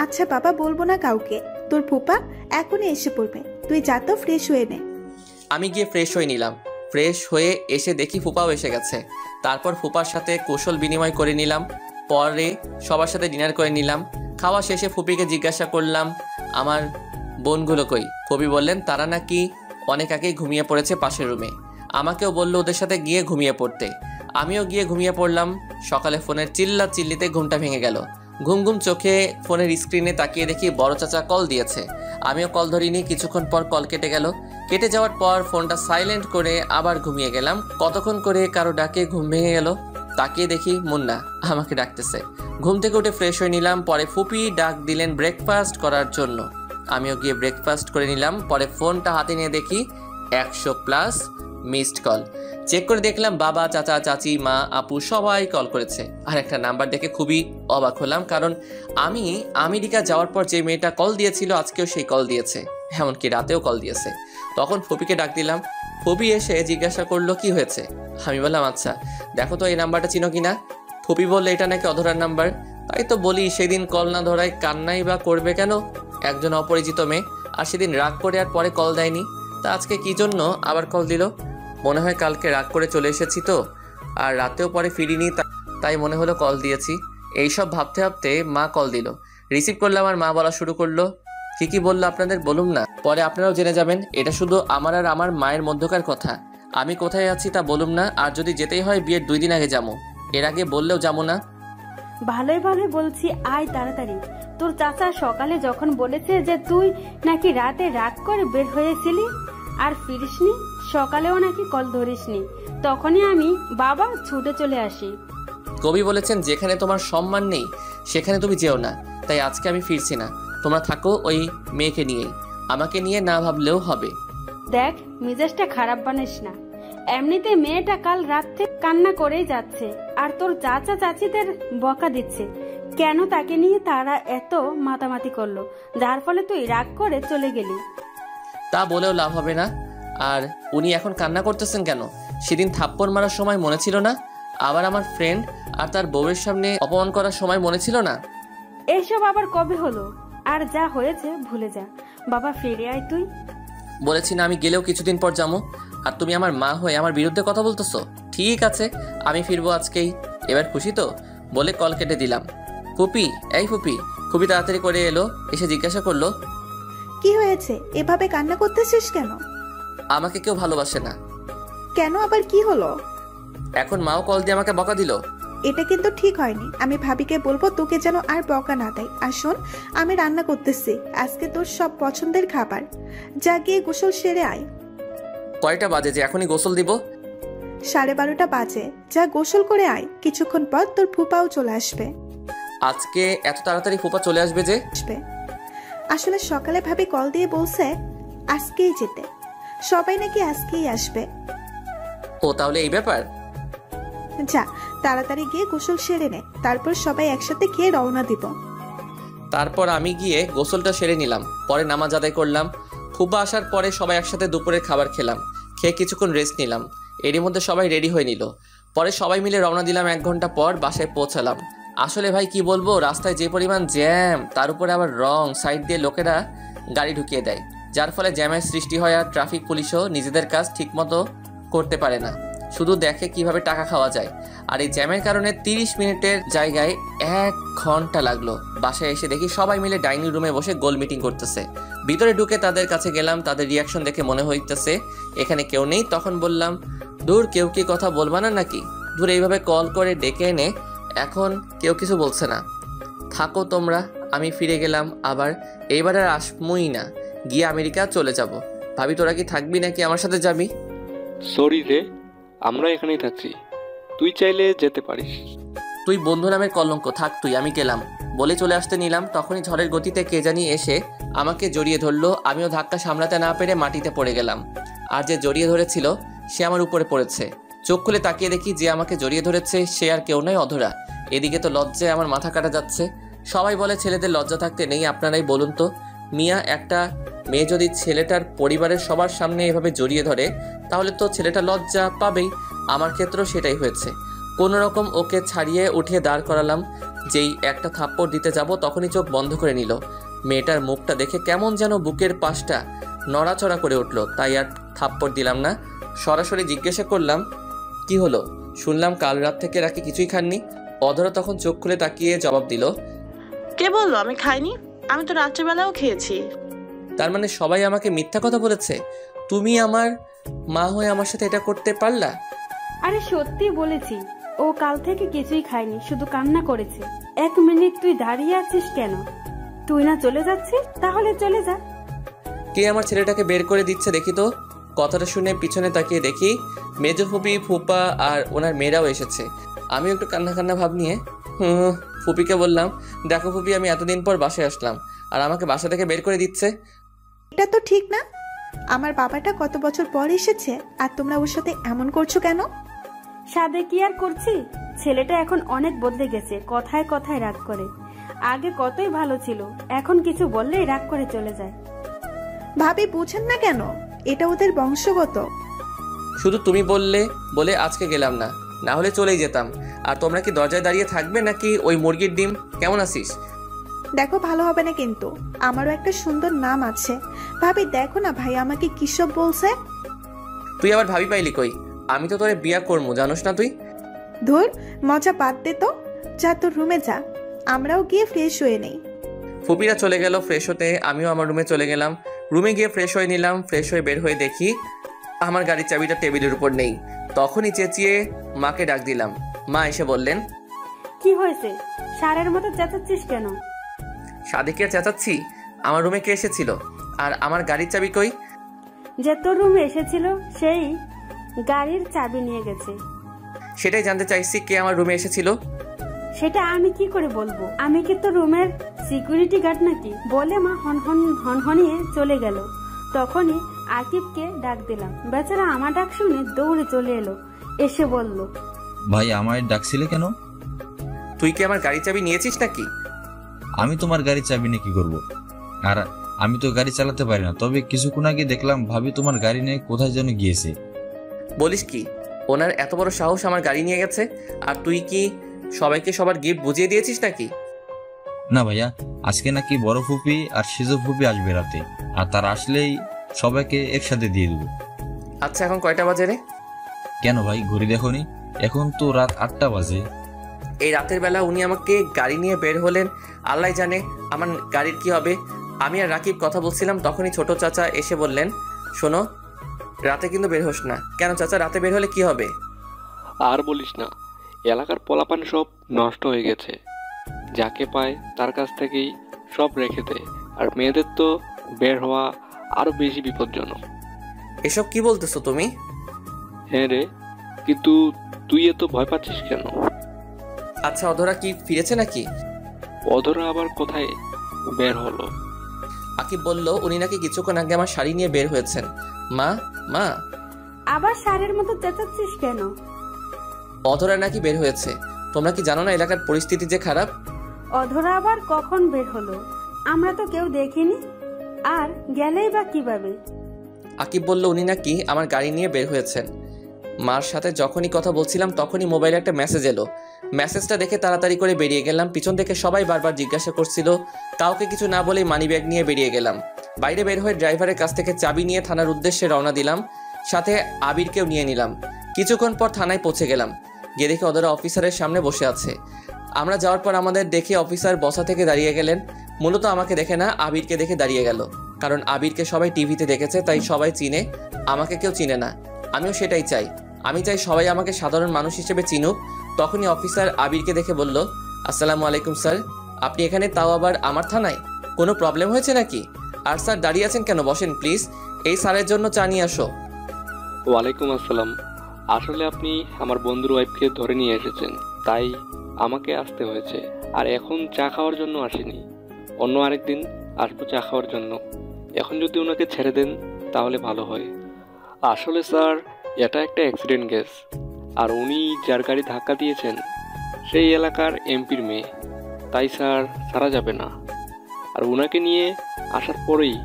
আচ্ছা বাবা, বলবো না কাউকে। তোর ফুপা এখনই এসে পড়বে, তুই যা তো ফ্রেশ হয়ে নে। আমি গিয়ে ফ্রেশ হয়ে নিলাম। ফ্রেশ হয়ে এসে দেখি ফুপাও এসে গেছে। তারপর ফুপার সাথে কৌশল বিনিময় করে নিলাম, পরে সবার সাথে ডিনার করে নিলাম। খাওয়া শেষে ফুপিকে জিজ্ঞাসা করলাম আমার বোনগুলো কই। ফুপি বললেন তারা নাকি অনেক আগেই ঘুমিয়ে পড়েছে পাশের রুমে। আমাকেও বললো ওদের সাথে গিয়ে ঘুমিয়ে পড়তে। আমিও গিয়ে ঘুমিয়ে পড়লাম। সকালে ফোনের চিল্লিতে ঘুমটা ভেঙে গেল। ঘুম চোখে ফোনের স্ক্রিনে তাকিয়ে দেখি বড় চাচা কল দিয়েছে। আমিও কল ধরিনি। কিছুক্ষণ পর কল কেটে গেল। কেটে যাওয়ার পর ফোনটা সাইলেন্ট করে আবার ঘুমিয়ে গেলাম। কতক্ষণ করে কারো ডাকে ঘুম ভেঙে গেল। তাকিয়ে দেখি মুন্না আমাকে ডাকতেছে। ঘুম থেকে উঠে ফ্রেশ হয়ে নিলাম। পরে ফুপি ডাক দিলেন ব্রেকফাস্ট করার জন্য। আমিও গিয়ে ব্রেকফাস্ট করে নিলাম। পরে ফোনটা হাতে নিয়ে দেখি 100+ মিসড কল। চেক করে দেখলাম বাবা, চাচা, চাচি, মা, আপু সবাই কল করেছে। আর একটা নাম্বার দেখে খুবই অবাক হলাম, কারণ আমি আমেরিকা যাওয়ার পর যে মেয়েটা কল দিয়েছিল আজকেও সেই কল দিয়েছে, এমনকি রাতেও কল দিয়েছে। তখন ফুপিকে ডাক দিলাম। ফুপি এসে জিজ্ঞাসা করলো কি হয়েছে। আমি বললাম আচ্ছা দেখো তো এই নাম্বারটা চিনো কিনা। ফুপি বললে এটা নাকি অধরার নাম্বার। তাই তো বলি সেদিন কল না ধরায় কান্নাই বা করবে কেন একজন অপরিচিত মেয়ে। আর সেদিন রাগ করে আর পরে কল দেয়নি, তা আজকে কি জন্য আবার কল দিল? মনে হয় কালকে রাগ করে চলে এসেছি তো, আর রাতেও পরে ফিরিনি, তাই মনে হলো কল দিয়েছি। এইসব ভাবতে ভাবতে মা কল দিল। রিসিভ করলাম আর মা বলা শুরু করলো, কি বললো আপনাদের বলুন না, পরে আপনারাও জেনে যাবেন। এটা শুধু আমার আর আমার মায়ের মধ্যকার কথা। আমি কোথায় আছি তা বলুম না, আর যদি যেতেই হয় বিয়ের 2 দিন আগে যাবো, এর আগে বললেও যাবো না। ভালোই বলছি আয় তাড়াতাড়ি। তোর চাচা সকালে যখন বলেছে যে তুই নাকি রাতে রাগ করে বের হয়েছিলি আর ফিরিসনি, সকালেও নাকি কল ধরিসনি, তখনই আমি বাবা ছুটে চলে আসি। কবি বলেছেন যেখানে তোমার সম্মান নেই সেখানে তুমি যেও না, তাই আজকে আমি ফিরছি না। তোমরা থাকো ওই মেয়েকে নিয়েই, আমাকে নিয়ে না ভাবলেও হবে। দেখ মেজাজটা খারাপ বানিস না, এমনিতে মেয়েটা কাল রাত থেকে কান্না করেই যাচ্ছে, আর তোর চাচা চাচিদের বকা দিচ্ছে কেন তাকে নিয়ে তারা এত মাতামাতি করলো, যার ফলে তুই রাগ করে চলে গেলি। তা বলেও লাভ হবে না। আর উনি এখন কান্না করতেছেন কেন? সেদিন থাপ্পড় মারার সময় মনে ছিল না? আবার আমার ফ্রেন্ড আর তার বউয়ের সামনে অপমান করার সময় মনে ছিল না? এইসব আবার কবে হলো? আর যা হয়েছে ভুলে যা। বাবা ফিরে আয় তুই। বলেছি না আমি গেলেও কিছুদিন পর যাবো, আর তুমি আমার মা হয়ে আমার বিরুদ্ধে কথা বলতেছো? ঠিক আছে আমি ফিরবো আজকেই, এবার খুশি তো? বলে কল কেটে দিলাম। ফুপি, এই ফুপি। ফুপি তাড়াতাড়ি করে এলো, এসে জিজ্ঞাসা করলো, কি হয়েছে, এভাবে কান্না করতেছিস কেন? আমাকে কেউ ভালোবাসে না। কেন, আবার কি হলো? এখন মাও কল দিয়ে আমাকে বকা দিল। এটা কিন্তু ঠিক হয়নি। আমি ভাবিকে বলবো তোকে যেন আর বকা না দেয়। আর শোন, আমি রান্না করতেছি আজকে তোর সব পছন্দের খাবার, যা গিয়ে গোসল সেরে আয়। কয়টা বাজে যে এখনই গোসল দিব? 12:30 বাজে, যা গোসল করে আয়। কিছুক্ষণ পর তোর ফুপাও চলে আসবে। আজকে এত তাড়াতাড়ি ফুপা চলে আসবে যে? আসলে সকালে ভাবি কল দিয়ে বলছে আজকেই যেতে, সবাই নাকি আজকেই আসবে। ও তাহলে এই ব্যাপার। যা তাড়াতাড়ি গিয়ে গোসল সেরে নে, তারপর সবাই একসাথে খেয়ে রওনা দিব। তারপর আমি গিয়ে গোসলটা সেরে নিলাম। পরে নামাজ আদায় করলাম। ফুপা আসার পরে সবাই একসাথে দুপুরের খাবার খেলাম। খেয়ে কিছুক্ষণ রেস্ট নিলাম। এরই মধ্যে সবাই রেডি হয়ে নিল। পরে সবাই মিলে রওনা দিলাম। 1 ঘন্টা পর বাসায় পৌঁছালাম। আসলে ভাই কি বলবো, রাস্তায় যে পরিমাণ জ্যাম, তার উপরে আবার রং সাইড দিয়ে লোকেরা গাড়ি ঢুকিয়ে দেয়, যার ফলে জ্যামের সৃষ্টি হয়। আর ট্রাফিক পুলিশও নিজেদের কাজ ঠিকমতো করতে পারে না, শুধু দেখে কিভাবে টাকা খাওয়া যায়। আর এই জ্যামের কারণে 30 মিনিটের জায়গায় 1 ঘন্টা লাগলো। বাসায় এসে দেখি সবাই মিলে ডাইনিং রুমে বসে গোল মিটিং করতেছে। ভিতরে ঢুকে তাদের কাছে গেলাম, তাদের রিয়াকশন দেখে মনে হইতেছে এখানে কেউ নেই। তখন বললাম, দূর, কেউ কি কথা বলবা না নাকি? দূর, এইভাবে কল করে ডেকে এনে এখন কেউ কিছু বলছে না, থাকো তোমরা। আমি ফিরে গেলাম আবার। এইবার আর আসমুই না, গিয়ে আমেরিকা চলে যাব। ভাবি তোরা কি থাকবি নাকি আমার সাথে যাবি? সরি রে, আমরা এখানেই থাকছি, তুই চাইলে যেতে পারিস। তুই বন্ধু নামের কলঙ্ক, থাক তুই, আমি গেলাম বলে চলে আসতে নিলাম। তখনই ঝড়ের গতিতে কে জানি এসে আমাকে জড়িয়ে ধরলো। আমিও ধাক্কা সামলাতে না পেরে মাটিতে পড়ে গেলাম। আর যে জড়িয়ে ধরেছিল সে আমার উপরে পড়েছে। চোখ খুলে তাকিয়ে দেখি যে আমাকে জড়িয়ে ধরেছে সে আর কেউ নয়, অধরা। এদিকে তো লজ্জায় আমার মাথা কাটা যাচ্ছে। সবাই বলে ছেলেদের লজ্জা থাকতে নেই, আপনারাই বলুন তো মিয়া, একটা মেয়ে যদি ছেলেটার পরিবারের সবার সামনে এভাবে জড়িয়ে ধরে তাহলে তো ছেলেটা লজ্জা পাবেই। আমার ক্ষেত্রেও সেটাই হয়েছে। কোনো রকম ওকে ছাড়িয়ে উঠিয়ে দাঁড় করালাম। যেই একটা থাপ্পড় দিতে যাব তখনই চোখ বন্ধ করে নিল। মেয়েটার মুখটা দেখে কেমন যেন বুকের পাশটা নড়াচড়া করে উঠলো, তাই আর থাপ্পড় দিলাম না। সরাসরি জিজ্ঞাসা করলাম, কি হলো? শুনলাম কাল রাত থেকে রাখি কিছুই খাননি। অধরা তখন চোখ খুলে তাকিয়ে জবাব দিল, কে বললো আমি খাইনি? আমি তো রাত্রিবেলাও খেয়েছি। তার মানে সবাই আমাকে মিথ্যা কথা বলেছে? তুমি আমার মা হয়ে আমার সাথে এটা করতে পারলা? আরে সত্যি বলেছি, ও কাল থেকে কিছুই খায়নি, শুধু কান্না করেছে। 1 মিনিট তুই দাঁড়িয়ে আছিস কেন? তুই না চলে যাচ্ছিস? তাহলে চলে যা। কে আমার ছেলেটাকে বের করে দিচ্ছে দেখি তো। কথাটা শুনে পিছনে তাকিয়ে দেখি মেজো ফুপি, ফুপা আর ওনার মেয়েরাও এসেছে। আমিও একটু কান্না কান্না ভাব নিয়ে ফুপিকে বললাম, দেখো ফুপি, আমি এতদিন পর বাসায় আসলাম আর আমাকে বাসা থেকে বের করে দিচ্ছে। এটা তো ঠিক না। আমার বাবাটা কত বছর পর এসেছে আর তোমরা ওর সাথে এমন করছো কেন? সাদে কি আর করছি, ছেলেটা এখন অনেক বদলে গেছে, কথায় কথায় রাগ করে। আগে কতই ভালো ছিল, এখন কিছু বললেই রাগ করে চলে যায়। ভাবি বুঝেন না কেন? এটা ওদের বংশগত। শুধু তুমি বললে বলে আজকে গেলাম না, না হলে চলেই যেতাম। আর তোমরা কি দরজায় দাঁড়িয়ে থাকবে নাকি ওই মুরগির ডিম? কেমন আছিস? দেখো, ভালো হবে না কিন্তু। আমারও একটা সুন্দর নাম আছে। ভাবি দেখো না ভাই আমাকে কিসব বলছে। তুই আবার ভাবি পাইলি কই? আমি তো তোরে বিয়া করবো, জানোস না তুই? ধুর, মজা বাদ দে তো। যা তোর রুমে যা, আমরাও গিয়ে ফ্রেশ হয়ে নেই। ফুপিরা চলে গেল ফ্রেশ হতে, আমিও আমার রুমে চলে গেলাম। রুমে গিয়ে ফ্রেশ হয়ে নিলাম। ফ্রেশ হয়ে বের হয়ে দেখি আমার গাড়ির চাবিটা টেবিলের উপর নেই। তখনই চেঁচিয়ে মাকে ডাক দিলাম। মা এসে বললেন, কি হয়েছে? সারের মতো চেঁচাচ্ছিস কেন? সাদিকে চেঁচাচ্ছি? আমার রুমে কে এসেছিল আর আমার গাড়ির চাবি কই? যে তোর রুমে এসেছিল সেই গাড়ির চাবি নিয়ে গেছে। সেটাই জানতে চাইছি, কে আমার রুমে এসেছিল? সেটা আমি কি করে বলবো? আমি কি তোর রুমের সিকিউরিটি গার্ড নাকি? বলে মা হনহনিয়ে চলে গেল। তখনই আকিবকে ডাক দিলাম। বেচারা আমার ডাক শুনে দৌড়ে চলে এলো। এসে বলল, ভাই আমায় ডাকছিলে কেন? তুই কি আমার গাড়ির চাবি নিয়েছিস নাকি? আমি তোমার গাড়ি চাবি নিয়ে কি করবো? আর আমি তো গাড়ি চালাতে পারি না, তবে কিছুক্ষণ আগে দেখলাম ভাবি তোমার গাড়ি নিয়ে কোথায় যেন গিয়েছে। বলিস কি? ওনার এত বড় সাহস আমার গাড়ি নিয়ে গেছে? আর তুই কি সবাইকে সবার গিফট বুঝিয়ে দিয়েছিস নাকি? না ভাইয়া, আজকে নাকি বড় ফুপি আর সিজো ফুপি আসবে রাতে, আর তার আসলেই সবাইকে একসাথে দিয়ে দেবো। আচ্ছা, এখন কয়টা বাজে রে? কেন ভাই, ঘড়ি দেখোনি? এখন তো রাত 8টা বাজে। এই রাতের বেলা উনি আমাকে গাড়ি নিয়ে বের হলেন, আল্লাহ জানে আমার গাড়ির কি হবে। আমি আর রাকিব কথা বলছিলাম, তখনই ছোট চাচা এসে বললেন, শোনো, রাতে কিন্তু বের হোস না। কেন চাচা, রাতে বের হলে কি হবে? আর বলিস না, এলাকার পোলাপান সব নষ্ট হয়ে গেছে। যাকে পায় তার কাছ থেকেই সব রেখে দেয়, আর মেয়েদের তো বের হওয়া আরো বেশি বিপজ্জনক। এসব কি বলতেছো তুমি? হ্যাঁ রে, কিন্তু তুই এত ভয় পাচ্ছিস কেন? আচ্ছা, অধরা কি ফিরেছে নাকি? অধরা আবার কোথায় বের হলো? আকিব বলল উনি নাকি কিছুক্ষণ আগে আমার শাড়ি নিয়ে বের হয়েছেন। মা মা আবার সারের মতো চেঁচাচ্ছিস কেন? অধরা নাকি বের হয়েছে। তোমরা কি জানো না এলাকার পরিস্থিতি যে খারাপ? অধরা আবার কখন বের হলো? আমরা তো কেউ দেখিনি। আর গেলেই বা কিভাবে? আকিব বলল উনি নাকি আমার গাড়ি নিয়ে বের হয়েছেন। মার সাথে যখনই কথা বলছিলাম তখনই মোবাইলে একটা মেসেজ এলো। মেসেজটা দেখে তাড়াতাড়ি করে বেরিয়ে গেলাম। পিছন থেকে সবাই বারবার জিজ্ঞাসা করছিল, কাউকে কিছু না বলেই মানিব্যাগ নিয়ে বেরিয়ে গেলাম। বাইরে বের হয়ে ড্রাইভারের কাছ থেকে চাবি নিয়ে থানার উদ্দেশ্যে রওনা দিলাম, সাথে আবিরকেও নিয়ে নিলাম। কিছুক্ষণ পর থানায় পৌঁছে গেলাম। গিয়ে দেখে অধরা অফিসারের সামনে বসে আছে। আমরা যাওয়ার পর আমাদের দেখে অফিসার বসা থেকে দাঁড়িয়ে গেলেন। মূলত আমাকে দেখে না, আবিরকে দেখে দাঁড়িয়ে গেল, কারণ আবিরকে সবাই টিভিতে দেখেছে, তাই সবাই চিনে, আমাকে কেউ চিনে না। আমিও সেটাই চাই, আমি চাই সবাই আমাকে সাধারণ মানুষ হিসেবে চিনুক। তখনই অফিসার আবিরকে দেখে বলল, আসসালামু আলাইকুম স্যার, আপনি এখানে, তাও আবার আমার থানায়? কোনো প্রবলেম হয়েছে নাকি? আর স্যার দাঁড়িয়ে আছেন কেন? বসেন প্লিজ, এই স্যারের জন্য চা নিয়ে আসো। ওয়ালাইকুম আসসালাম। আসলে আপনি আমার বন্ধুর ওয়াইফকে ধরে নিয়ে এসেছেন, তাই আমাকে আসতে হয়েছে। আর এখন চা খাওয়ার জন্য আসিনি, অন্য আরেকদিন আসবো চা খাওয়ার জন্য। এখন যদি ওনাকে ছেড়ে দেন তাহলে ভালো হয়। আসলে স্যার, এটা একটা অ্যাক্সিডেন্ট কেস, আর উনি যার গাড়ি ধাক্কা দিয়েছেন সেই এলাকার এমপির মেয়ে, তাই স্যার ছাড়া যাবে না। আর ওনাকে নিয়ে আসার পরেই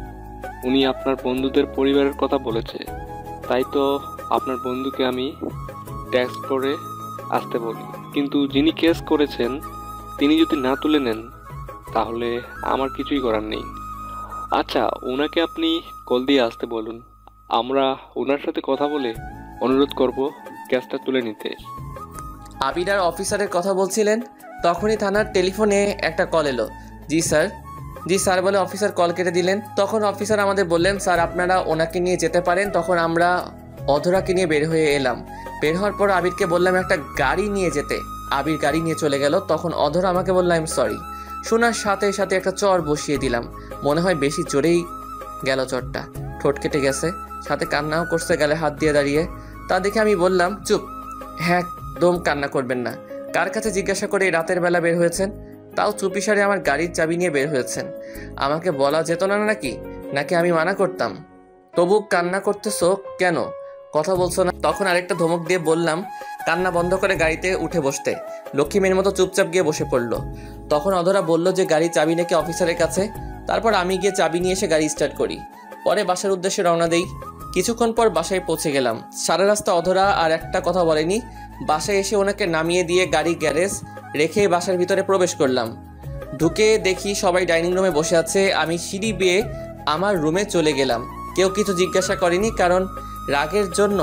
উনি আপনার বন্ধুদের পরিবারের কথা বলেছে, তাই তো আপনার বন্ধুকে আমি ট্যাক্স করে আসতে বলি। কিন্তু যিনি কেস করেছেন তিনি যদি না তুলে নেন তাহলে আমার কিছুই করার নেই। আচ্ছা, ওনাকে আপনি কল দিয়ে আসতে বলুন, আমরা ওনার সাথে কথা বলে অনুরোধ করব কেসটা তুলে নিতে। আবির আর অফিসারের কথা বলছিলেন, তখনই থানার টেলিফোনে একটা কল এলো। জি স্যার, জি স্যার বলে অফিসার কল কেটে দিলেন। তখন অফিসার আমাদের বললেন, স্যার আপনারা ওনাকে নিয়ে যেতে পারেন। তখন আমরা অধরাকে নিয়ে বের হয়ে এলাম। বের হওয়ার পর আবিরকে বললাম একটা গাড়ি নিয়ে যেতে। আবির গাড়ি নিয়ে চলে গেল। তখন অধরা আমাকে বলল, আই এম সরি। শোনার সাথে সাথে একটা চর বসিয়ে দিলাম। মনে হয় বেশি জোরেই গেল চরটা, ঠোঁট কেটে গেছে, সাথে কান্নাও করছে গালে হাত দিয়ে দাঁড়িয়ে। তা দেখে আমি বললাম, চুপ, হ্যাঁ একদম কান্না করবেন না। কার কাছে জিজ্ঞাসা করে রাতের বেলা বের হয়েছেন, তাও চুপিসারে আমার গাড়ির চাবি নিয়ে বের হয়েছেন? আমাকে বলা যেত না নাকি? নাকি আমি মানা করতাম? তবু কান্না করতেছো কেন, কথা বলছো না? তখন আরেকটা ধমক দিয়ে বললাম, কান্না বন্ধ করে গাড়িতে উঠে বসতে। লক্ষ্মীমের মতো চুপচাপ গিয়ে বসে পড়লো। তখন অধরা বলল যে গাড়ির চাবি নাকি অফিসারের কাছে। তারপর আমি গিয়ে চাবি নিয়ে এসে গাড়ি স্টার্ট করি। পরে বাসার উদ্দেশ্যে রওনা দেই। কিছুক্ষণ পর বাসায় পৌঁছে গেলাম। সারা রাস্তা অধরা আর একটা কথা বলেনি। বাসায় এসে ওনাকে নামিয়ে দিয়ে গাড়ি গ্যারেজ রেখে বাসার ভিতরে প্রবেশ করলাম। ঢুকে দেখি সবাই ডাইনিং রুমে বসে আছে। আমি সিঁড়ি বেয়ে আমার রুমে চলে গেলাম। কেউ কিছু জিজ্ঞাসা করেনি, কারণ রাগের জন্য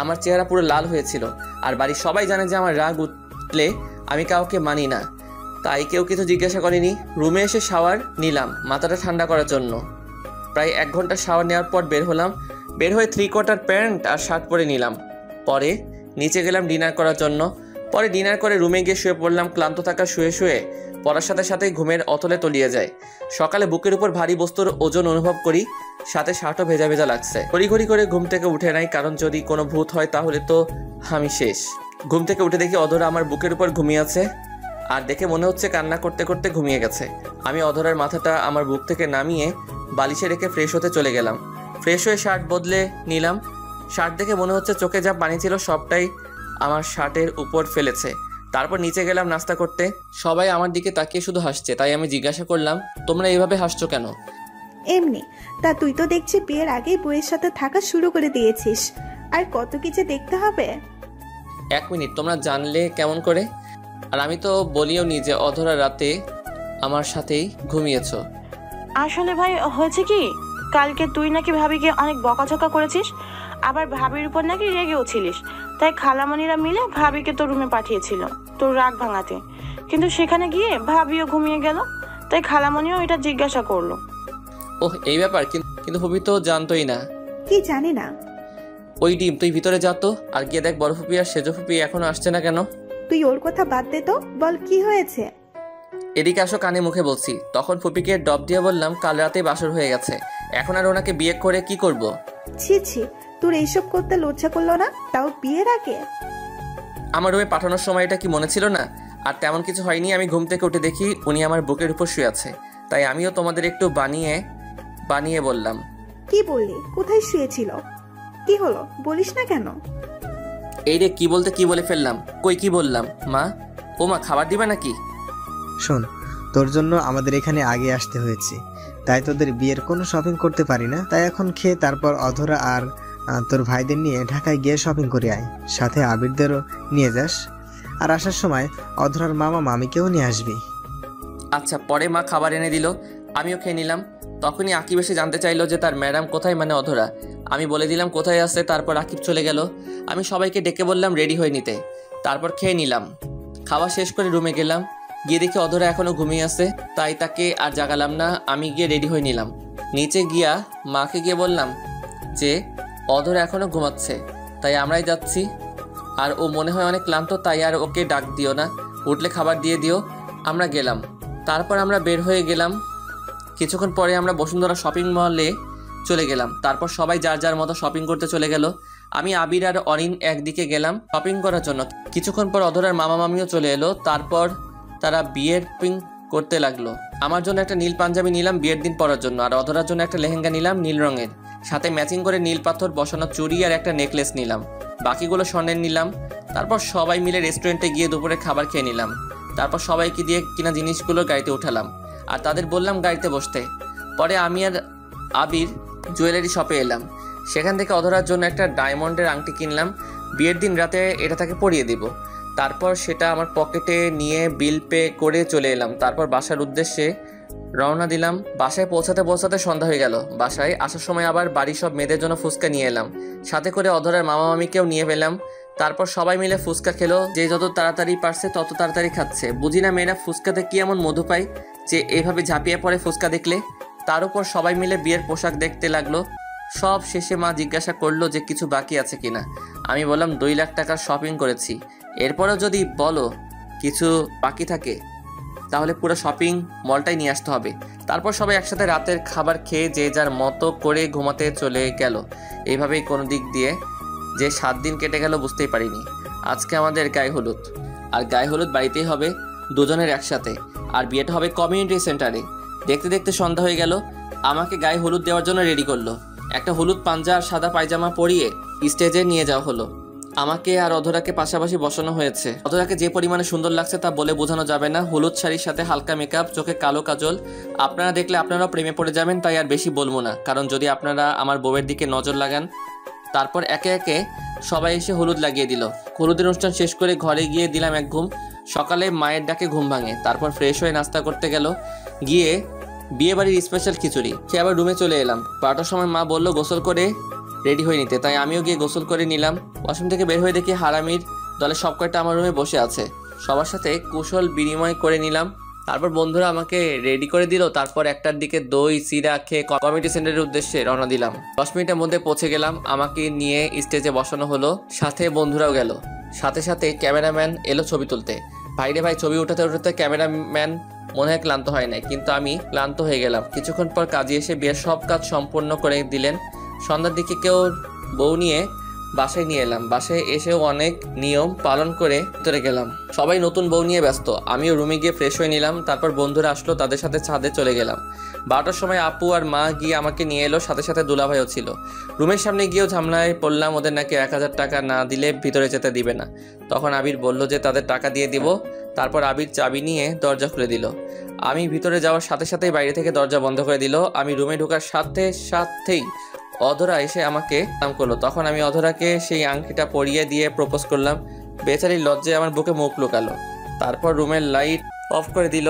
আমার চেহারা পুরো লাল হয়েছিল। আর বাড়ির সবাই জানে যে আমার রাগ উঠলে আমি কাউকে মানি না, তাই কেউ কিছু জিজ্ঞাসা করেনি। রুমে এসে শাওয়ার নিলাম মাথাটা ঠান্ডা করার জন্য। প্রায় 1 ঘন্টা শাওয়ার নেওয়ার পর বের হলাম। বের হয়ে 3/4 প্যান্ট আর শার্ট পরে নিলাম। পরে নিচে গেলাম ডিনার করার জন্য। পরে ডিনার করে রুমে গিয়ে শুয়ে পড়লাম। ক্লান্ত থাকা শুয়ে শুয়ে পড়ার সাথে সাথেই ঘুমের অতলে তলিয়ে যায়। সকালে বুকের উপর ভারী বস্তুর ওজন অনুভব করি, সাথে শার্টও ভেজা ভেজা লাগছে। ঘড়ি করে ঘুম থেকে উঠে নাই, কারণ যদি কোনো ভূত হয় তাহলে তো আমি শেষ। ঘুম থেকে উঠে দেখি অধরা আমার বুকের উপর ঘুমিয়ে আছে, আর দেখে মনে হচ্ছে কান্না করতে করতে ঘুমিয়ে গেছে। আমি অধরার মাথাটা আমার বুক থেকে নামিয়ে বালিশে রেখে ফ্রেশ হতে চলে গেলাম। ফ্রেশ হয়ে শার্ট বদলে নিলাম। শার্ট দেখে মনে হচ্ছে চোখে যা পানি ছিল সবটাই আমার শার্টের উপর ফেলেছে। তারপর নিচে গেলাম নাস্তা করতে। সবাই আমার দিকে তাকিয়ে শুধু হাসছে, তাই আমি জিজ্ঞাসা করলাম, তোমরা এইভাবে হাসছো কেন? এমনি। তা তুই তো দেখছি বিয়ের আগেই বইয়ের সাথে থাকা শুরু করে দিয়েছিস, আর কত কিছু দেখতে হবে। 1 মিনিট, তোমরা জানলে কেমন করে? আর আমি তো বলিও নি যে অধরা রাতে আমার সাথেই ঘুমিয়েছো। আসলে ভাই হয়েছে কি, কালকে তুই নাকি ভাবিকে অনেক বকাঝকা করেছিস, আবার ভাবির উপর নাকি রেগেও ছিলিস। তাই খালামণিরা মিলে ভাবিকে তোর রুমে পাঠিয়েছিল তোর রাগ ভাঙাতে। কিন্তু সেখানে গিয়ে ভাবিও ঘুমিয়ে গেল, তাই খালামণিও এটা জিজ্ঞাসা করলো। ওহ, এই ব্যাপার? কিন্তু ফুপি তো জানতোই না। কি জানি না। ওই ডিম, তুই ভিতরে যা তো, আর গিয়ে দেখ বড় ফুপি আর সেজ ফুপি এখনো আসছে না কেন। তুই ওর কথা বাদ দে তো, বল কি হয়েছে। এদিকে আসো, কানে মুখে বলছি। তখন ফুপিকে ডব দিয়ে বললাম, কাল রাতেই বাসর হয়ে গেছে, এখন আর ওনাকে বিয়ে করে কি করব। ছি ছি, তোর এইসব করতে লজ্জা করলো না, তাও বিয়ের আগে। আমার রুমে পাঠানোর সময় এটা কি মনে ছিল না? আর তেমন কিছু হয়নি। আমি ঘুম থেকে উঠে দেখি উনি আমার বুকের উপর শুয়ে আছে, তাই আমিও তোমাদের একটু বানিয়ে বললাম। কি বললি? কোথায় শুয়েছিল? কি হলো বলিস না কেন? এই রে, কি বলতে কি বলে ফেললাম। কই কি বললাম? মা, ও মা, খাবার দিবে নাকি? শোন, তোর জন্য আমাদের এখানে আগে আসতে হয়েছে, তাই তোদের বিয়ের কোনো শপিং করতে পারি না। তাই এখন খেয়ে তারপর অধরা আর তোর ভাইদের নিয়ে ঢাকায় গিয়ে শপিং করে আয়, সাথে আবিরদেরও নিয়ে যাস। আর আসার সময় অধরার মামা মামিকেও নিয়ে আসবি। আচ্ছা। পরে মা খাবার এনে দিল, আমিও খেয়ে নিলাম। তখনই আকিব এসে জানতে চাইলো যে তার ম্যাডাম কোথায়, মানে অধরা। আমি বলে দিলাম কোথায় আছে। তারপর আকিব চলে গেল। আমি সবাইকে ডেকে বললাম রেডি হয়ে নিতে। তারপর খেয়ে নিলাম। খাওয়া শেষ করে রুমে গেলাম, গিয়ে দেখি অধরা এখনও ঘুমিয়ে আছে। তাই তাকে আর জাগালাম না, আমি গিয়ে রেডি হয়ে নিলাম। নিচে গিয়া মাকে গিয়ে বললাম যে অধরা এখনও ঘুমাচ্ছে, তাই আমরাই যাচ্ছি। আর ও মনে হয় অনেক ক্লান্ত, তাই আর ওকে ডাক দিও না, উঠলে খাবার দিয়ে দিও। আমরা গেলাম। তারপর আমরা বের হয়ে গেলাম। কিছুক্ষণ পরে আমরা বসুন্ধরা শপিং মলে চলে গেলাম। তারপর সবাই যার যার মতো শপিং করতে চলে গেল। আমি আবির আর অরিন একদিকে গেলাম শপিং করার জন্য। কিছুক্ষণ পর অধরার মামা মামিও চলে এলো। তারপর তারা বিয়ের শপিং করতে লাগলো। আমার জন্য একটা নীল পাঞ্জাবি নিলাম বিয়ের দিন পরার জন্য, আর অধরার জন্য একটা লেহেঙ্গা নিলাম নীল রঙের, সাথে ম্যাচিং করে নীল পাথর বসানো চুড়ি আর একটা নেকলেস নিলাম। বাকিগুলো স্বর্ণের নিলাম। তারপর সবাই মিলে রেস্টুরেন্টে গিয়ে দুপুরে খাবার খেয়ে নিলাম। তারপর সবাইকে দিয়ে কিনা জিনিসগুলো গাড়িতে উঠালাম আর তাদের বললাম গাড়িতে বসতে। পরে আমি আর আবির জুয়েলারি শপে এলাম। সেখান থেকে অধরার জন্য একটা ডায়মন্ডের আংটি কিনলাম। বিয়ের দিন রাতে এটা তাকে পরিয়ে দিব। তারপর সেটা আমার পকেটে নিয়ে বিল পে করে চলে এলাম। তারপর বাসার উদ্দেশ্যে রওনা দিলাম। বাসায় পৌঁছাতে পৌঁছাতে সন্ধ্যা হয়ে গেল। বাসায় আসার সময় আবার বাড়ির সব মেয়েদের জন্য ফুচকা নিয়ে এলাম, সাথে করে অধরার মামা মামিকেও নিয়ে পেলাম। তারপর সবাই মিলে ফুচকা খেলো। যে যত তাড়াতাড়ি পারছে তত তাড়াতাড়ি খাচ্ছে। বুঝি না মেয়েরা ফুচকাতে কি এমন মধু পায় যে এভাবে ঝাঁপিয়ে পড়ে ফুচকা দেখলে। তার উপর সবাই মিলে বিয়ের পোশাক দেখতে লাগলো। সব শেষে মা জিজ্ঞাসা করলো যে কিছু বাকি আছে কিনা। আমি বললাম 2 লাখ টাকার শপিং করেছি, এরপরেও যদি বলো কিছু বাকি থাকে তাহলে পুরো শপিং মলটাই নিয়ে আসতে হবে। তারপর সবাই একসাথে রাতের খাবার খেয়ে যে যার মতো করে ঘুমাতে চলে গেল। এইভাবেই কোনো দিক দিয়ে যে 7 দিন কেটে গেল বুঝতেই পারিনি। আজকে আমাদের গায়ে হলুদ, আর গায়ে হলুদ বাড়িতেই হবে দুজনের একসাথে, আর বিয়েটা হবে কমিউনিটি সেন্টারে। দেখতে দেখতে সন্ধ্যা হয়ে গেল। আমাকে গায়ে হলুদ দেওয়ার জন্য রেডি করলো। একটা হলুদ পাঞ্জা আর সাদা পায়জামা পরিয়ে স্টেজে নিয়ে যাওয়া হলো। আমাকে আর অধরাকে পাশাপাশি বসানো হয়েছে। অধরাকে যে পরিমাণে সুন্দর লাগছে তা বলে বোঝানো যাবে না। হলুদ শাড়ির সাথে হালকা মেকআপ, চোখে কালো কাজল। আপনারা দেখলে আপনারাও প্রেমে পড়ে যাবেন, তাই আর বেশি বলবো না, কারণ যদি আপনারা আমার বউয়ের দিকে নজর লাগান। তারপর একে একে সবাই এসে হলুদ লাগিয়ে দিল। হলুদের অনুষ্ঠান শেষ করে ঘরে গিয়ে দিলাম এক ঘুম। সকালে মায়ের ডাকে ঘুম ভাঙে। তারপর ফ্রেশ হয়ে নাস্তা করতে গেল, গিয়ে বিয়ে বাড়ির স্পেশাল খিচুড়ি খেয়ে আবার রুমে চলে এলাম। 12টার সময় মা বলল গোসল করে রেডি হয়ে নিতে, তাই আমিও গিয়ে গোসল করে নিলাম। ওয়াশরুম থেকে বের হয়ে দেখি হারামির দলে সব কয়টা আমার রুমে বসে আছে। সবার সাথে কুশল বিনিময় করে নিলাম। তারপর বন্ধুরা আমাকে রেডি করে দিল। তারপর 1টার দিকে দই চিরা খেয়ে কমিউনিটি সেন্টারের উদ্দেশ্যে রওনা দিলাম। 10 মিনিটের মধ্যে পৌঁছে গেলাম। আমাকে নিয়ে স্টেজে বসানো হলো, সাথে বন্ধুরাও গেল। সাথে সাথে ক্যামেরাম্যান এলো ছবি তুলতে। ভাইরে ভাই, ছবি উঠাতে উঠাতে ক্যামেরাম্যান মনে হয় ক্লান্ত হয় নাই, কিন্তু আমি ক্লান্ত হয়ে গেলাম। কিছুক্ষণ পর কাজে এসে বিয়ের সব কাজ সম্পূর্ণ করে দিলেন। সন্ধ্যার দিকে কেউ বউ নিয়ে বাসায় নিয়ে এলাম। বাসায় এসেও অনেক নিয়ম পালন করে ভিতরে গেলাম। সবাই নতুন বউ নিয়ে ব্যস্ত। আমিও রুমে গিয়ে ফ্রেশ হয়ে নিলাম। তারপর বন্ধুরা আসলো, তাদের সাথে ছাদে চলে গেলাম। 12টার সময় আপু আর মা গিয়ে আমাকে নিয়ে এলো, সাথে সাথে দুলাভাইও ছিল। রুমের সামনে গিয়েও ঝামেলায় পড়লাম। ওদের নাকি 1000 টাকা না দিলে ভিতরে যেতে দিবে না। তখন আবির বলল যে তাদের টাকা দিয়ে দিব। তারপর আবির চাবি নিয়ে দরজা খুলে দিল। আমি ভিতরে যাওয়ার সাথে সাথেই বাইরে থেকে দরজা বন্ধ করে দিল। আমি রুমে ঢোকার সাথে সাথেই অধরা এসে আমাকে নাম করলো। তখন আমি অধরাকে সেই আংটিটা পরিয়ে দিয়ে প্রপোজ করলাম। বেচারির লজ্জায় আমার বুকে মুখ লুকালো। তারপর রুমের লাইট অফ করে দিল।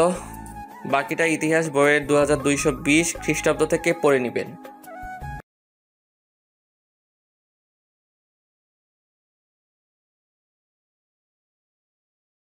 বাকিটা ইতিহাস বইয়ের 2220 খ্রিস্টাব্দ থেকে পড়ে নেবেন।